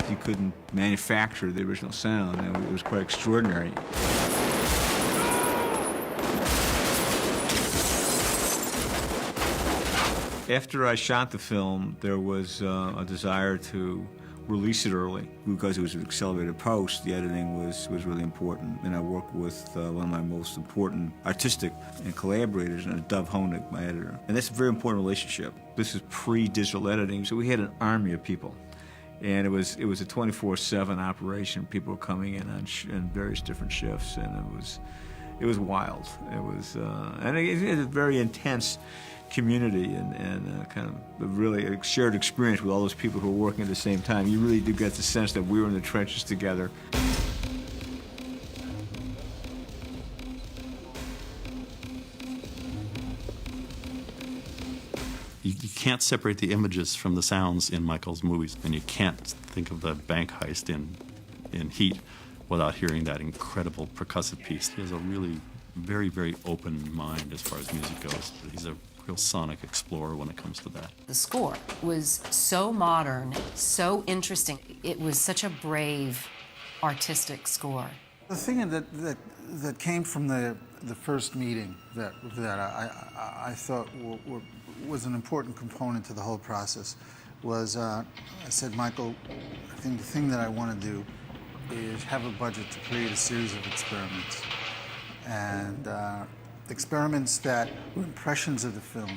You couldn't manufacture the original sound, and it was quite extraordinary. After I shot the film, there was a desire to release it early. Because it was an accelerated post, the editing was really important. And I worked with one of my most important artistic and collaborators, and Dov Honig, my editor. And that's a very important relationship. This is pre-digital editing, so we had an army of people. And it was a 24/7 operation. People were coming in on various different shifts, and it was wild. It was and it was a very intense community and kind of a really shared experience with all those people who were working at the same time. You really do get the sense that we were in the trenches together. You can't separate the images from the sounds in Michael's movies, and you can't think of the bank heist in Heat without hearing that incredible percussive piece. He has a really very, very open mind as far as music goes. He's a real sonic explorer when it comes to that. The score was so modern, so interesting. It was such a brave, artistic score. The thing that came from the first meeting that I thought was an important component to the whole process was I said, Michael, I think the thing that I want to do is have a budget to create a series of experiments. And experiments that were impressions of the film,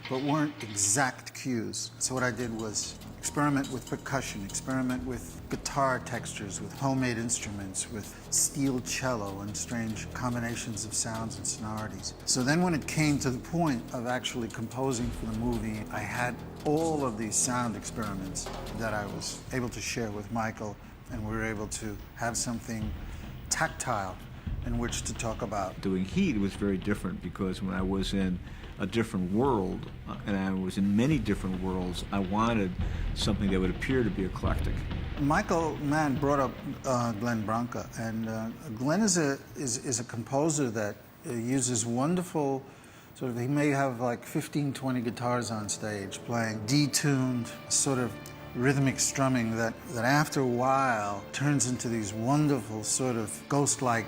but weren't exact cues. So what I did was experiment with percussion, experiment with guitar textures, with homemade instruments, with steel cello and strange combinations of sounds and sonorities. So then when it came to the point of actually composing for the movie, I had all of these sound experiments that I was able to share with Michael, and we were able to have something tactile in which to talk about. Doing Heat was very different because when I was in a different world, and I was in many different worlds, I wanted something that would appear to be eclectic. Michael Mann brought up Glenn Branca, and Glenn is a composer that uses wonderful, sort of, he may have like 15, 20 guitars on stage playing detuned, sort of rhythmic strumming that after a while turns into these wonderful sort of ghost-like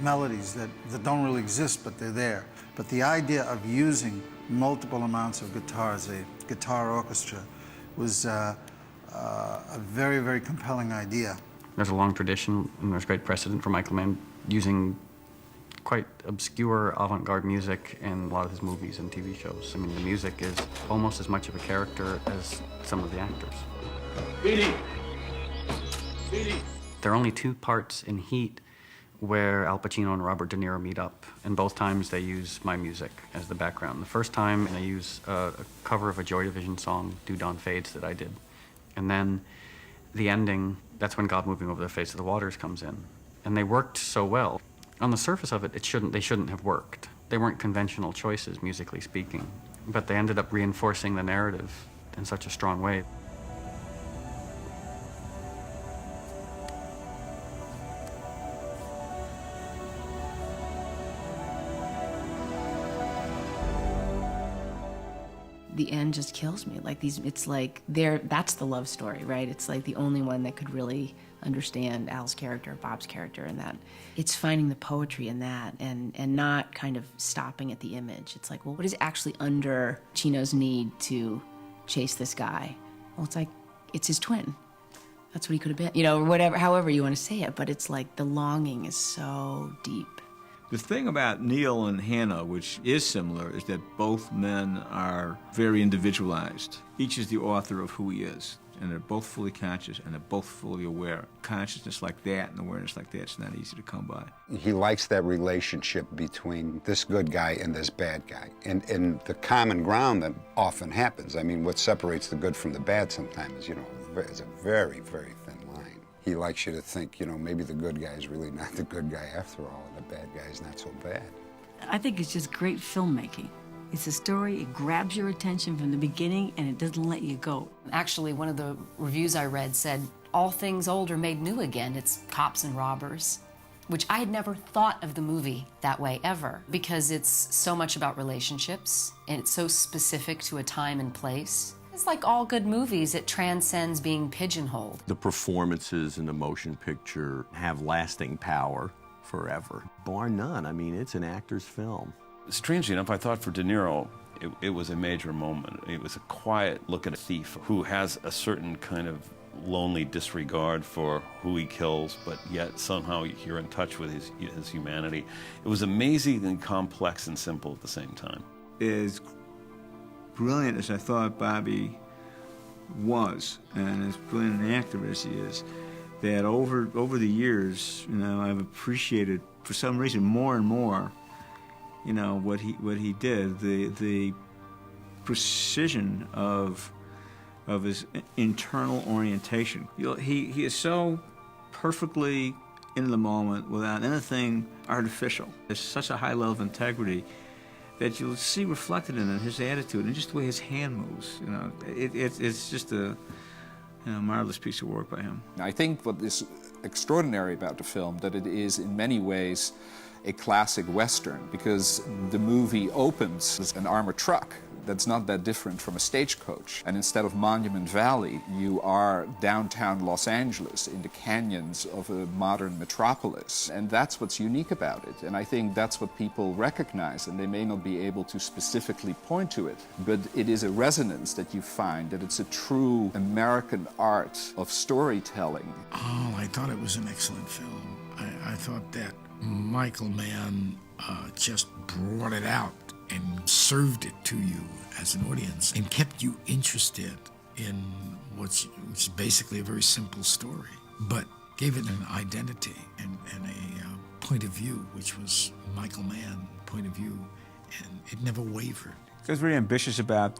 melodies that don't really exist, but they're there. But the idea of using multiple amounts of guitars, a guitar orchestra, was a very, very compelling idea. There's a long tradition, and there's great precedent for Michael Mann using quite obscure avant-garde music in a lot of his movies and TV shows. I mean, the music is almost as much of a character as some of the actors. Beatty! Beatty! There are only 2 parts in Heat where Al Pacino and Robert De Niro meet up, and both times they use my music as the background. The first time they use a cover of a Joy Division song, Do Dawn Fades, that I did. And then the ending, that's when God Moving Over the Face of the Waters comes in. And they worked so well. On the surface of it, they shouldn't have worked. They weren't conventional choices, musically speaking, but they ended up reinforcing the narrative in such a strong way. The end just kills me. Like it's like that's the love story, right? It's like the only one that could really understand Al's character, Bob's character, and that it's finding the poetry in that and not kind of stopping at the image. It's like, well, what is actually under Chino's need to chase this guy? Well, it's like, it's his twin. That's what he could have been, you know, or whatever, however you want to say it, but it's like the longing is so deep. The thing about Neil and Hanna, which is similar, is that both men are very individualized. Each is the author of who he is. and they're both fully conscious, and they're both fully aware. Consciousness like that and awareness like that's not easy to come by. He likes that relationship between this good guy and this bad guy, and the common ground that often happens. I mean, what separates the good from the bad sometimes, you know, is a very, very thin line. He likes you to think, you know, maybe the good guy is really not the good guy after all, and the bad guy is not so bad. I think it's just great filmmaking. It's a story, it grabs your attention from the beginning, and it doesn't let you go. Actually, one of the reviews I read said, all things old are made new again. It's cops and robbers, which I had never thought of the movie that way ever, because it's so much about relationships, and it's so specific to a time and place. It's like all good movies, it transcends being pigeonholed. The performances in the motion picture have lasting power forever, bar none. I mean, it's an actor's film. Strangely enough, I thought for De Niro, it was a major moment. It was a quiet look at a thief who has a certain kind of lonely disregard for who he kills, but yet somehow you're in touch with his humanity. It was amazing and complex and simple at the same time. As brilliant as I thought Bobby was, and as brilliant an actor as he is, that over the years, you know, I've appreciated for some reason more and more, you know, what he did, the precision of his internal orientation. He is so perfectly in the moment without anything artificial. There's such a high level of integrity that you'll see reflected in his attitude and just the way his hand moves. You know, it's just a marvelous piece of work by him. I think what is extraordinary about the film, that it is in many ways a classic Western, because the movie opens as an armored truck that's not that different from a stagecoach. And instead of Monument Valley, you are downtown Los Angeles in the canyons of a modern metropolis. And that's what's unique about it. And I think that's what people recognize, and they may not be able to specifically point to it, but it is a resonance that you find, that it's a true American art of storytelling. Oh, I thought it was an excellent film. I thought that Michael Mann just brought it out and served it to you as an audience and kept you interested in which is basically a very simple story, but gave it an identity and a point of view, which was Michael Mann point of view, and it never wavered. I was very ambitious about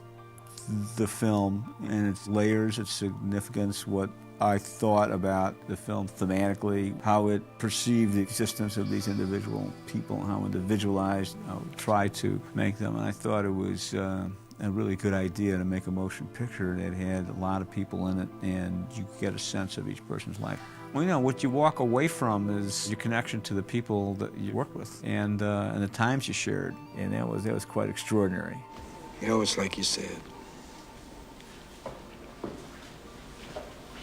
the film and its layers, its significance, what I thought about the film thematically, how it perceived the existence of these individual people, how individualized, how it tried to make them. And I thought it was a really good idea to make a motion picture that had a lot of people in it, and you get a sense of each person's life. Well, you know, what you walk away from is your connection to the people that you work with and the times you shared, and that was quite extraordinary. You know, it's like you said.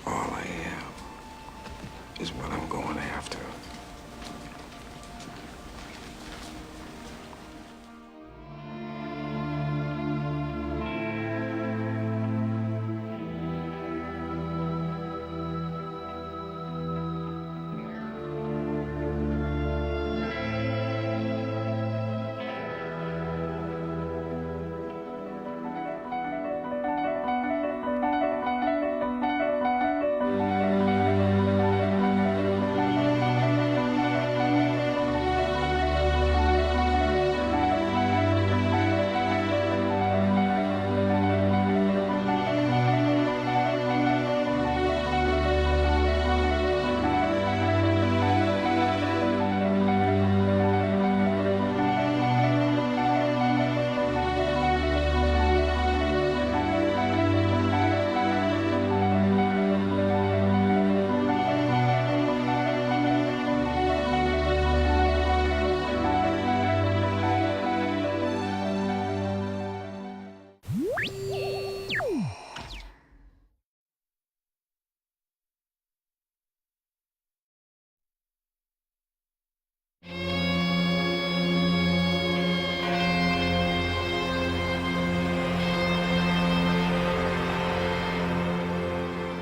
All I am is what I'm going after.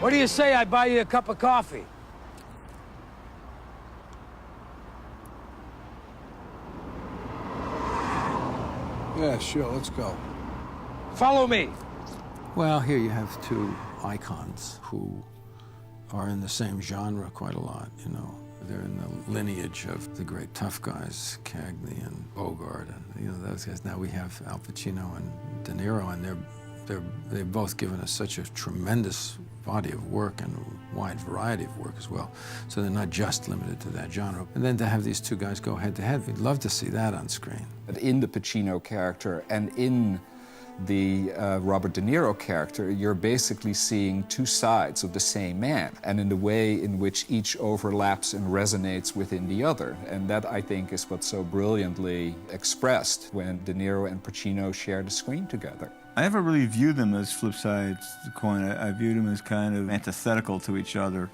What do you say I buy you a cup of coffee? Yeah, sure, let's go. Follow me. Well, here you have two icons who are in the same genre quite a lot, you know. They're in the lineage of the great tough guys, Cagney and Bogart, and you know those guys. Now we have Al Pacino and De Niro, and they've both given us such a tremendous body of work and a wide variety of work as well. So they're not just limited to that genre. And then to have these two guys go head to head, we'd love to see that on screen. But in the Pacino character and in the Robert De Niro character, you're basically seeing two sides of the same man, and in the way in which each overlaps and resonates within the other. And that, I think, is what's so brilliantly expressed when De Niro and Pacino share the screen together. I never really viewed them as flip sides of the coin. I viewed them as kind of antithetical to each other,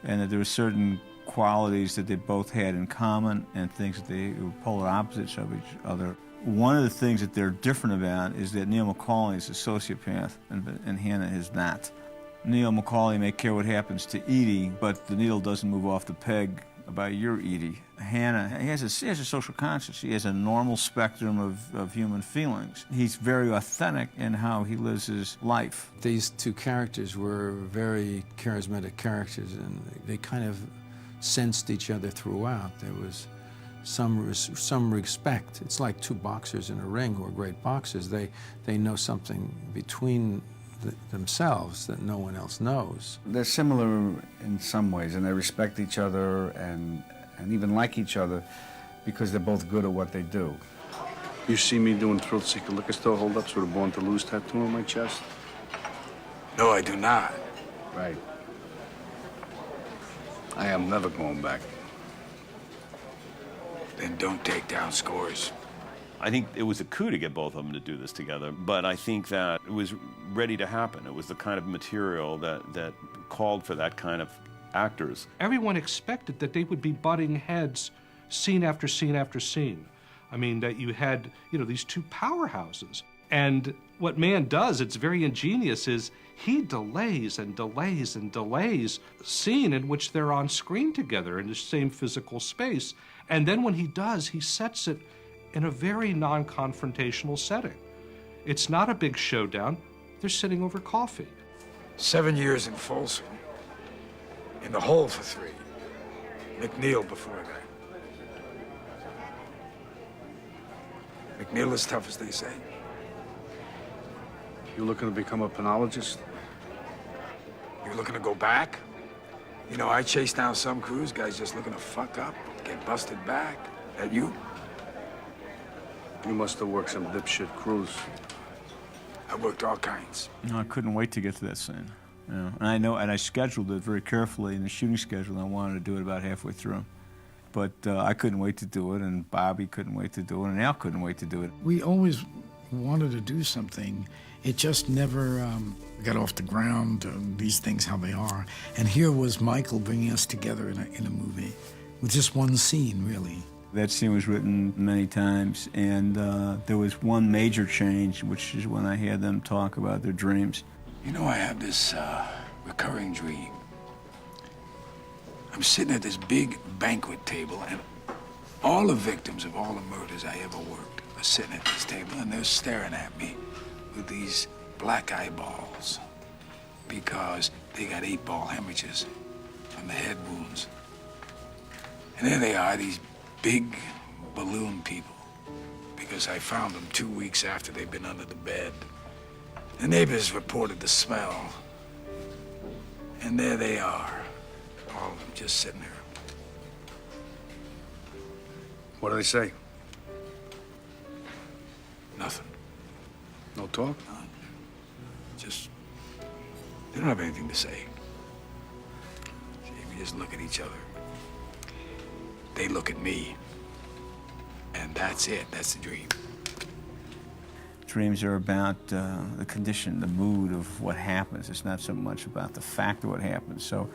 and that there were certain qualities that they both had in common and things that they were polar opposites of each other. One of the things that they're different about is that Neil McCauley is a sociopath and Hanna is not. Neil McCauley may care what happens to Edie, but the needle doesn't move off the peg about your Edie. Hanna has a social conscience. He has a normal spectrum of human feelings. He's very authentic in how he lives his life. These two characters were very charismatic characters, and they kind of sensed each other throughout. There was some respect. It's like two boxers in a ring who are great boxers. They know something between themselves that no one else knows. They're similar in some ways, and they respect each other and even like each other because they're both good at what they do. You see me doing thrill-seeker liquor store holdups with a Born to Lose tattoo on my chest? No, I do not. Right. I am never going back. Then don't take down scores. I think it was a coup to get both of them to do this together, but I think that it was ready to happen. It was the kind of material that called for that kind of actors. Everyone expected that they would be butting heads scene after scene after scene. I mean, that you had, you know, these two powerhouses. And what Mann does, it's very ingenious, is he delays and delays and delays a scene in which they're on screen together in the same physical space. And then when he does, he sets it in a very non-confrontational setting. It's not a big showdown. They're sitting over coffee. 7 years in Folsom. In the hole for 3. McNeil before that. McNeil is tough as they say. You looking to become a penologist? You looking to go back? You know, I chase down some cruise guys just looking to fuck up, get busted back. That you? You must have worked some dipshit cruise. I worked all kinds. No, I couldn't wait to get to that scene. You know, and I scheduled it very carefully in the shooting schedule. I wanted to do it about halfway through. But I couldn't wait to do it, and Bobby couldn't wait to do it, and Al couldn't wait to do it. We always wanted to do something. It just never got off the ground, these things how they are. And here was Michael bringing us together in a movie with just one scene, really. That scene was written many times, and there was one major change, which is when I had them talk about their dreams. You know, I have this recurring dream. I'm sitting at this big banquet table, and all the victims of all the murders I ever worked are sitting at this table, and they're staring at me with these black eyeballs because they got 8-ball hemorrhages from the head wounds. And there they are, these big balloon people, because I found them 2 weeks after they'd been under the bed. The neighbors reported the smell, and there they are, all of them just sitting there. What do they say? Nothing. No talk? None. Just, they don't have anything to say. See, we just look at each other. They look at me, and that's it. That's the dream. Dreams are about the condition, the mood of what happens. It's not so much about the fact of what happens. So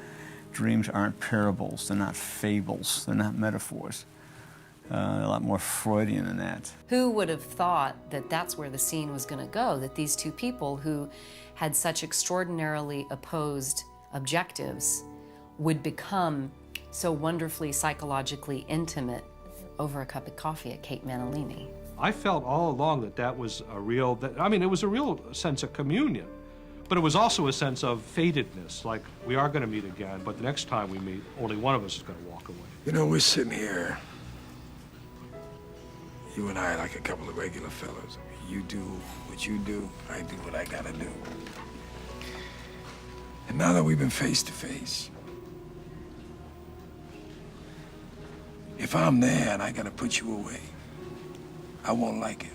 dreams aren't parables. They're not fables. They're not metaphors. They're a lot more Freudian than that. Who would have thought that that's where the scene was going to go, that these two people who had such extraordinarily opposed objectives would become so wonderfully psychologically intimate over a cup of coffee at Kate Manalini. I felt all along that that was a real, it was a real sense of communion But it was also a sense of fatedness, like we are going to meet again, but the next time we meet, only one of us is going to walk away. You know, we're sitting here, you and I, like a couple of regular fellas. You do what you do, I do what I gotta do. And now that we've been face to face, if I'm there and I gotta put you away, I won't like it.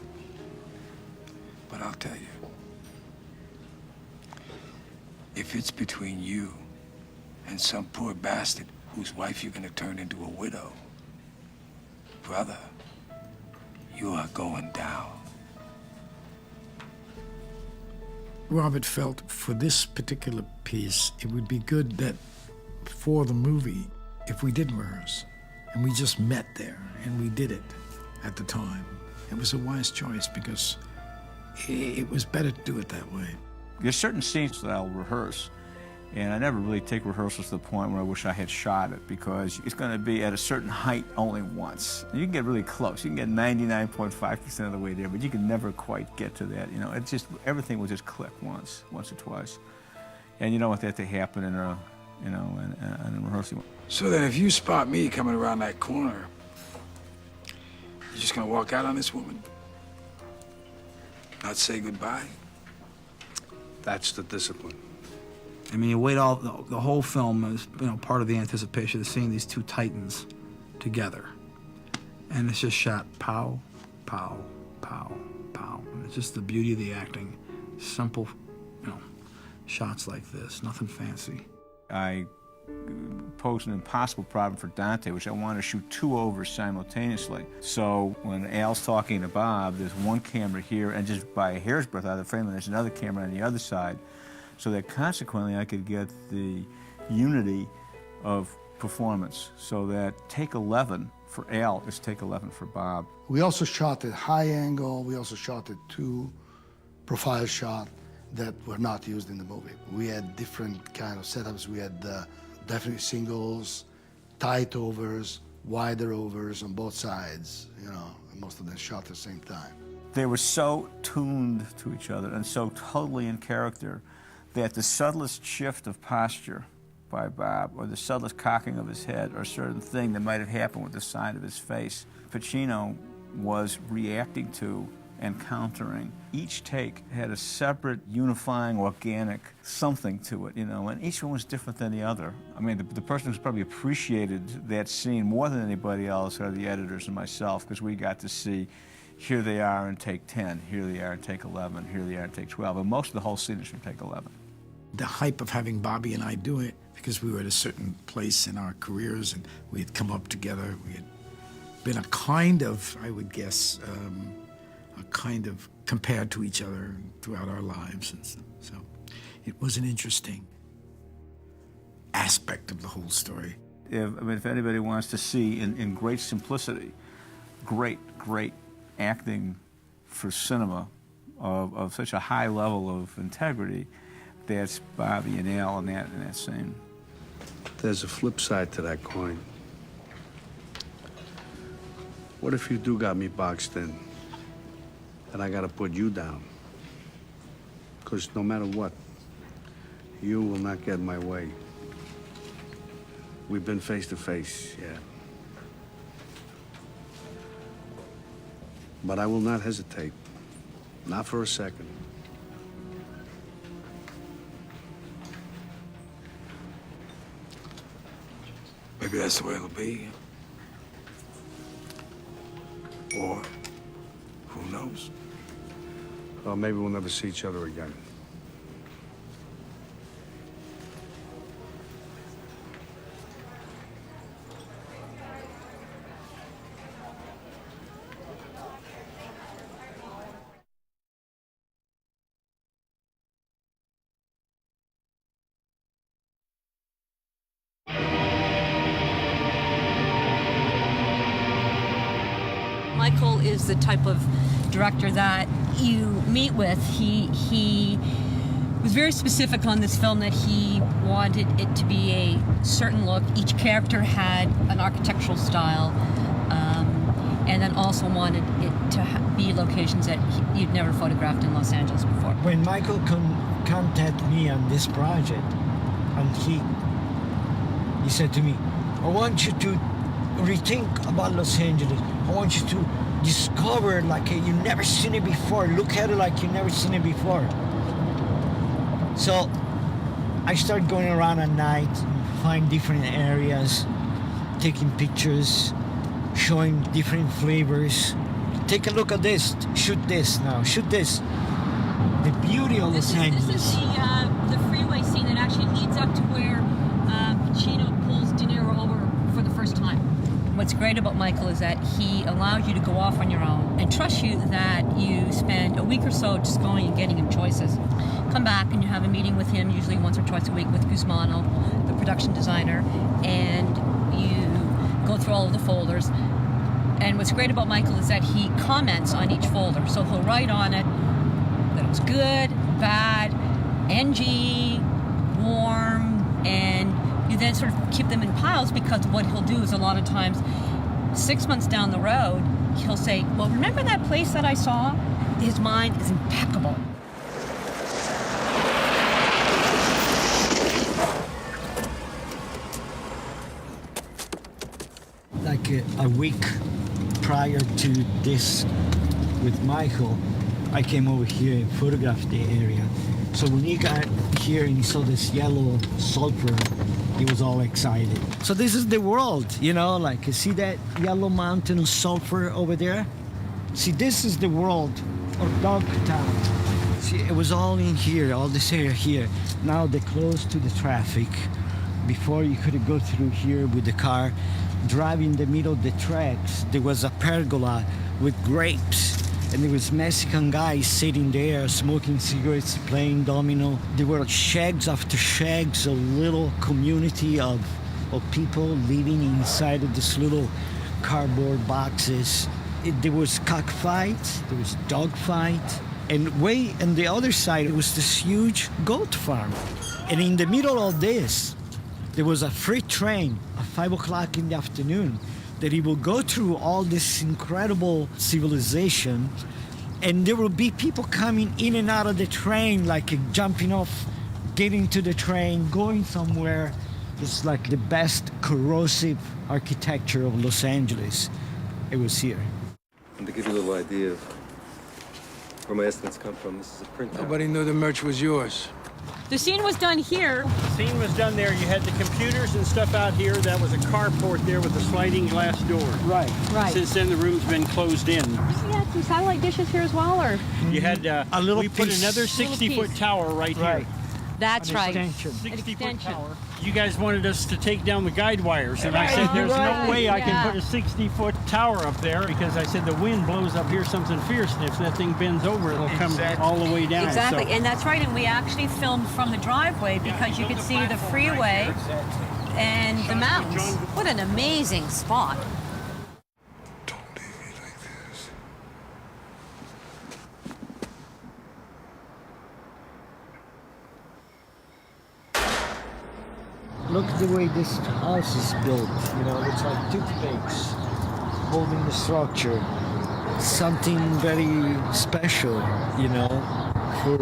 But I'll tell you, if it's between you and some poor bastard whose wife you're gonna turn into a widow, brother, you are going down. Robert felt for this particular piece, it would be good that for the movie, if we didn't rehearse, and we just met there, and we did it at the time. It was a wise choice because it was better to do it that way. There's certain scenes that I'll rehearse, and I never really take rehearsals to the point where I wish I had shot it, because it's going to be at a certain height only once. You can get really close. You can get 99.5% of the way there, but you can never quite get to that. You know, it's just, everything will just click once or twice. And you don't want that to happen in a, in a rehearsal. So then if you spot me coming around that corner, you're just gonna walk out on this woman? Not say goodbye? That's the discipline. I mean, you wait all the whole film is, you know, part of the anticipation of seeing these two titans together, and it's just shot pow, pow, pow, pow. And it's just the beauty of the acting, simple, you know, shots like this, nothing fancy. I posed an impossible problem for Dante, which I wanted to shoot 2 overs simultaneously. So when Al's talking to Bob, there's one camera here, and just by a hair's breadth out of the frame, and there's another camera on the other side, so that consequently I could get the unity of performance, so that take 11 for Al is take 11 for Bob. We also shot at high angle. We also shot at 2 profile shots that were not used in the movie. We had different kind of setups. We had definitely singles, tight overs, wider overs on both sides, you know, and most of them shot at the same time. They were so tuned to each other and so totally in character that the subtlest shift of posture by Bob, or the subtlest cocking of his head, or a certain thing that might have happened with the side of his face, Pacino was reacting to and countering. Each take had a separate, unifying, organic something to it, you know, and each one was different than the other. I mean, the person who's probably appreciated that scene more than anybody else are the editors and myself, because we got to see, here they are in take 10, here they are in take 11, here they are in take 12, and most of the whole scene is from take 11. The hype of having Bobby and I do it, because we were at a certain place in our careers and we had come up together, we had been a kind of, I would guess, a kind of compared to each other throughout our lives. And so it was an interesting aspect of the whole story. If anybody wants to see in great simplicity, great acting for cinema of such a high level of integrity, that's Bobby and Al in that scene. There's a flip side to that coin. What if you do got me boxed in, and I gotta put you down? Because no matter what, you will not get in my way. We've been face to face, yeah. But I will not hesitate, not for a second. Maybe that's the way it'll be. Or, who knows? Well, maybe we'll never see each other again. Michael is the type of director that you meet with. He was very specific on this film that he wanted it to be a certain look. Each character had an architectural style, and then also wanted it to be locations that you'd never photographed in Los Angeles before. When Michael contacted me on this project, and he said to me, I want you to rethink about Los Angeles. I want you to discover like you've never seen it before. Look at it like you've never seen it before. So I started going around at night, find different areas, taking pictures, showing different flavors. Take a look at this. Shoot this now. Shoot this. The beauty of Los Angeles. This is the freeway scene that actually leads up to where Pacino pulls De Niro over for the first time. What's great about Michael is that he allows you to go off on your own and trusts you that you spend a week or so just going and getting him choices. Come back and you have a meeting with him, usually once or twice a week with Guzmano, the production designer, and you go through all of the folders. And what's great about Michael is that he comments on each folder. So he'll write on it that it was good, bad, NG, warm, and you then sort of keep them in piles, because what he'll do is a lot of times 6 months down the road, he'll say, well, remember that place that I saw? His mind is impeccable. Like a week prior to this with Michael, I came over here and photographed the area. So when he got here and he saw this yellow sulfur, he was all excited. So this is the world, you know, like you see that yellow mountain of sulfur over there? See, this is the world of Dogtown. See, it was all in here, all this area here. Now they're closed to the traffic. Before you could go through here with the car. Driving in the middle of the tracks, there was a pergola with grapes. And there was Mexican guys sitting there, smoking cigarettes, playing domino. There were shags after shags, a little community of people living inside of this little cardboard boxes. There was cockfights, there was dogfight, and way on the other side, it was this huge goat farm. And in the middle of this, there was a freight train at 5 o'clock in the afternoon that he will go through all this incredible civilization, and there will be people coming in and out of the train, like jumping off, getting to the train, going somewhere. It's like the best corrosive architecture of Los Angeles. It was here. And to give you a little idea of where my estimates come from, this is a printout. Nobody knew the merch was yours. The scene was done here. The scene was done there. You had the computers and stuff out here. That was a carport there with a sliding glass door. Right. Right. Since then, the room's been closed in. You had some satellite dishes here as well, or? You had a little we put piece. another 60-foot tower right here. That's An right. extension. An 60-foot tower. You guys wanted us to take down the guide wires, and I said, there's no way I can put a 60-foot tower up there, because I said the wind blows up here something fierce, and if that thing bends over, it'll come all the way down. Exactly, So, and that's right, and we actually filmed from the driveway because you could see the freeway and the mountains. What an amazing spot. Look at the way this house is built. You know, it's like toothpicks holding the structure. Something very special, you know, for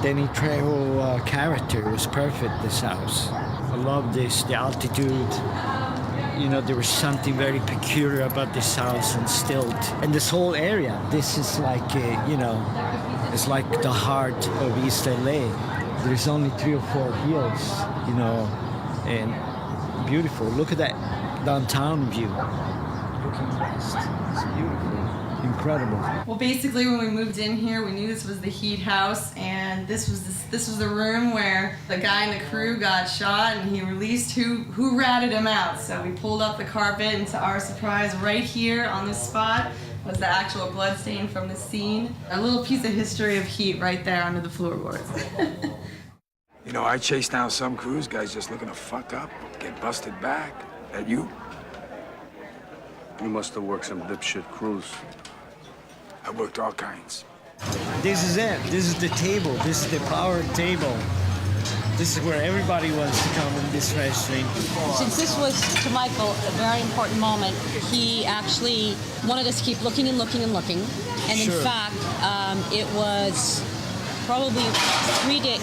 Danny Trejo character. It was perfect, this house. I love this, the altitude. You know, there was something very peculiar about this house and stilt. And this whole area, this is like, you know, it's like the heart of East LA. There's only 3 or 4 hills, you know, and beautiful. Look at that downtown view. Looking west. It's beautiful. Incredible. Well, basically, when we moved in here, we knew this was the Heat house, and this was the room where the guy in the crew got shot, and he released who ratted him out. So we pulled up the carpet, and to our surprise, right here on this spot was the actual blood stain from the scene. A little piece of history of Heat right there under the floorboards. You know, I chased down some cruise guys just looking to fuck up, get busted back. That you? You must have worked some dipshit cruise. I worked all kinds. This is it. This is the table. This is the power table. This is where everybody wants to come in this restaurant. Since this was, to Michael, a very important moment, he actually wanted us to keep looking and looking and looking. And Sure. in fact, it was probably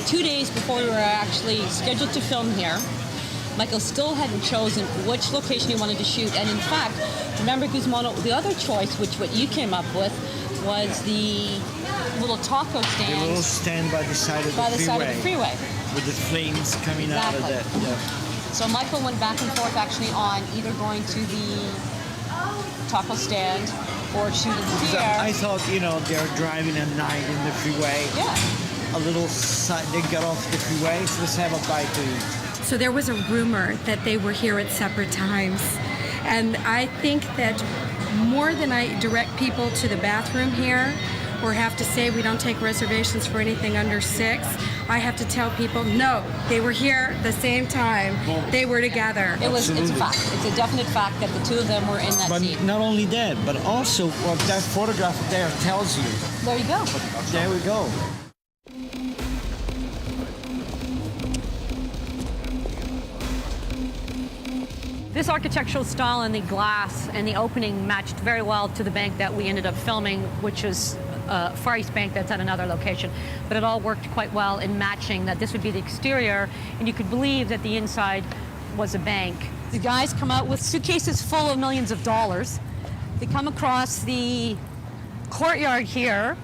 2 days before we were actually scheduled to film here. Michael still hadn't chosen which location he wanted to shoot. And in fact, remember, Guzmano, the other choice, which what you came up with, was the little taco stand. The little stand by the side of the freeway. By the side of the freeway. With the flames coming out of that. Yeah. So Michael went back and forth actually on either going to the taco stand or shooting here. I thought, they're driving at night in the freeway. Yeah. A little side, they got off the freeway, so let's have a bite to eat. So there was a rumor that they were here at separate times. And I think that more than I direct people to the bathroom here or have to say we don't take reservations for anything under 6, I have to tell people, no, they were here the same time. They were together. It's a fact. It's a definite fact that the two of them were in that scene. But not only that, but also what that photograph there tells you. There you go. There we go. This architectural style and the glass and the opening matched very well to the bank that we ended up filming, which is Far East Bank that's at another location. But it all worked quite well in matching that this would be the exterior, and you could believe that the inside was a bank. The guys come out with suitcases full of millions of dollars. They come across the courtyard here,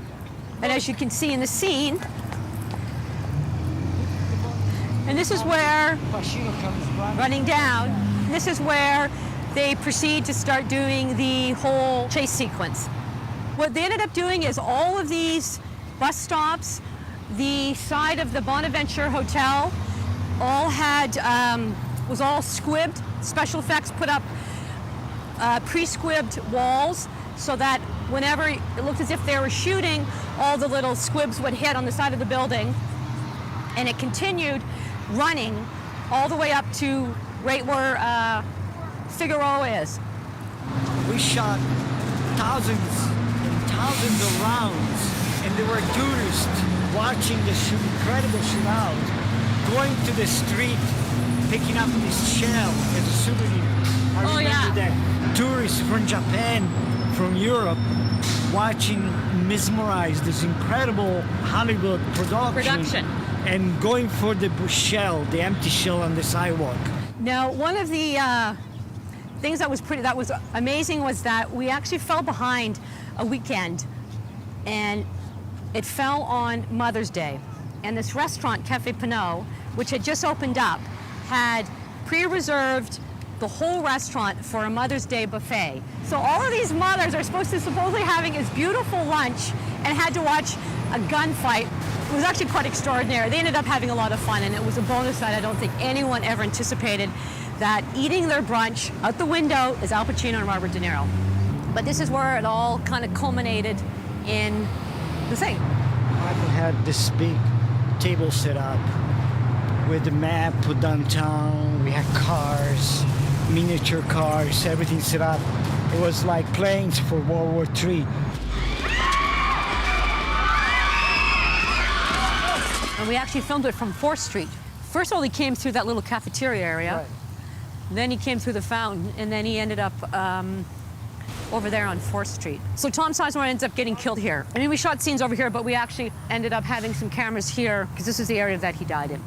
and as you can see in the scene, and this is where, Pacino comes running down, this is where they proceed to start doing the whole chase sequence. What they ended up doing is all of these bus stops, the side of the Bonaventure Hotel, all had, was all squibbed, special effects put up pre-squibbed walls so that whenever it looked as if they were shooting, all the little squibs would hit on the side of the building. And it continued running all the way up to right where Figaro is. We shot thousands and thousands of rounds, and there were tourists watching the incredible shootout, going to the street, picking up this shell as a souvenir. I remember that tourists from Japan, from Europe, watching, mesmerized this incredible Hollywood production. And going for the shell, the empty shell on the sidewalk. Now, one of the things that was amazing was that we actually fell behind a weekend, and it fell on Mother's Day. And this restaurant, Cafe Pinot, which had just opened up, had pre-reserved the whole restaurant for a Mother's Day buffet. So all of these mothers are supposedly having this beautiful lunch and had to watch a gunfight. It was actually quite extraordinary. They ended up having a lot of fun, and it was a bonus that I don't think anyone ever anticipated, that eating their brunch out the window is Al Pacino and Robert De Niro. But this is where it all kind of culminated in the thing. Michael had this big table set up with the map put downtown. We had cars, miniature cars, everything set up. It was like planes for World War III. And we actually filmed it from 4th Street. First of all, he came through that little cafeteria area. Right. Then he came through the fountain, and then he ended up over there on 4th Street. So Tom Sizemore ends up getting killed here. I mean, we shot scenes over here, but we actually ended up having some cameras here, because this is the area that he died in.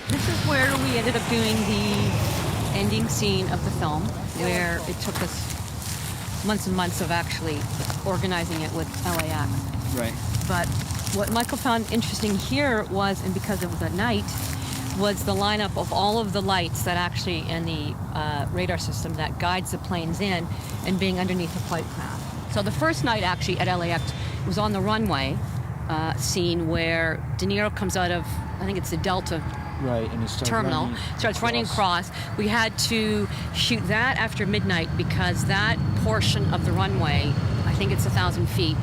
This is where we ended up doing the ending scene of the film, where it took us months and months of actually organizing it with LAX. Right. But what Michael found interesting here was, and because it was at night, was the lineup of all of the lights that actually, and the radar system that guides the planes in, and being underneath the flight path. So the first night actually at LAX was on the runway scene where De Niro comes out of, I think it's the Delta and terminal, starts running across. We had to shoot that after midnight because that portion of the runway, I think it's 1,000 feet,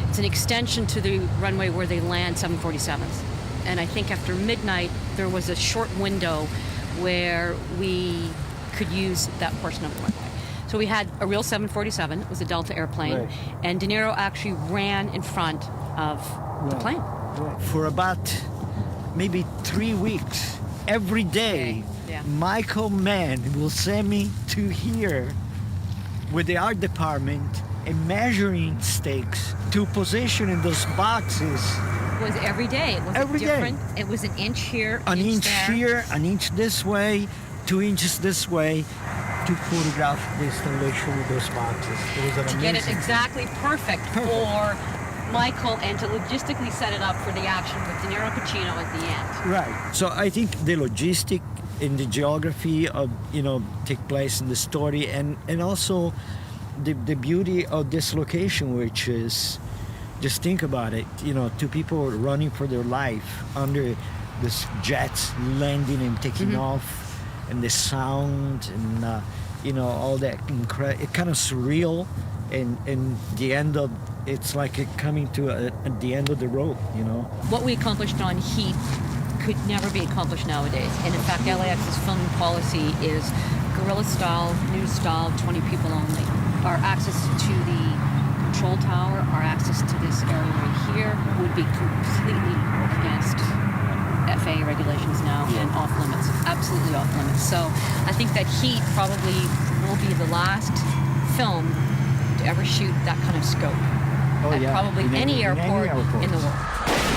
it's an extension to the runway where they land 747s. And I think after midnight, there was a short window where we could use that portion of the runway. So we had a real 747, it was a Delta airplane, and De Niro actually ran in front of the plane. For about maybe 3 weeks, every day, Yeah. Michael Mann will send me to here with the art department and measuring stakes to position in those boxes. It was every day. It was Every day. different. It was an inch here, An inch there. here, an inch this way, 2 inches this way, to photograph the installation with those boxes. It was an To get it amazing- exactly perfect for Michael and to logistically set it up for the action with De Niro Pacino at the end. Right. So I think the logistic and the geography of, take place in the story, and also the beauty of this location, which is, just think about it, two people running for their life under this jets landing and taking off, and the sound and all that it kind of surreal, and the end of it's like it coming to at the end of the road. What we accomplished on Heat could never be accomplished nowadays. And in fact, LAX's filming policy is guerrilla style, news style, 20 people only. Our access to the control tower, our access to this area right here would be completely against FAA regulations now and off limits, absolutely off limits. So I think that Heat probably will be the last film to ever shoot that kind of scope at probably any airport in the world.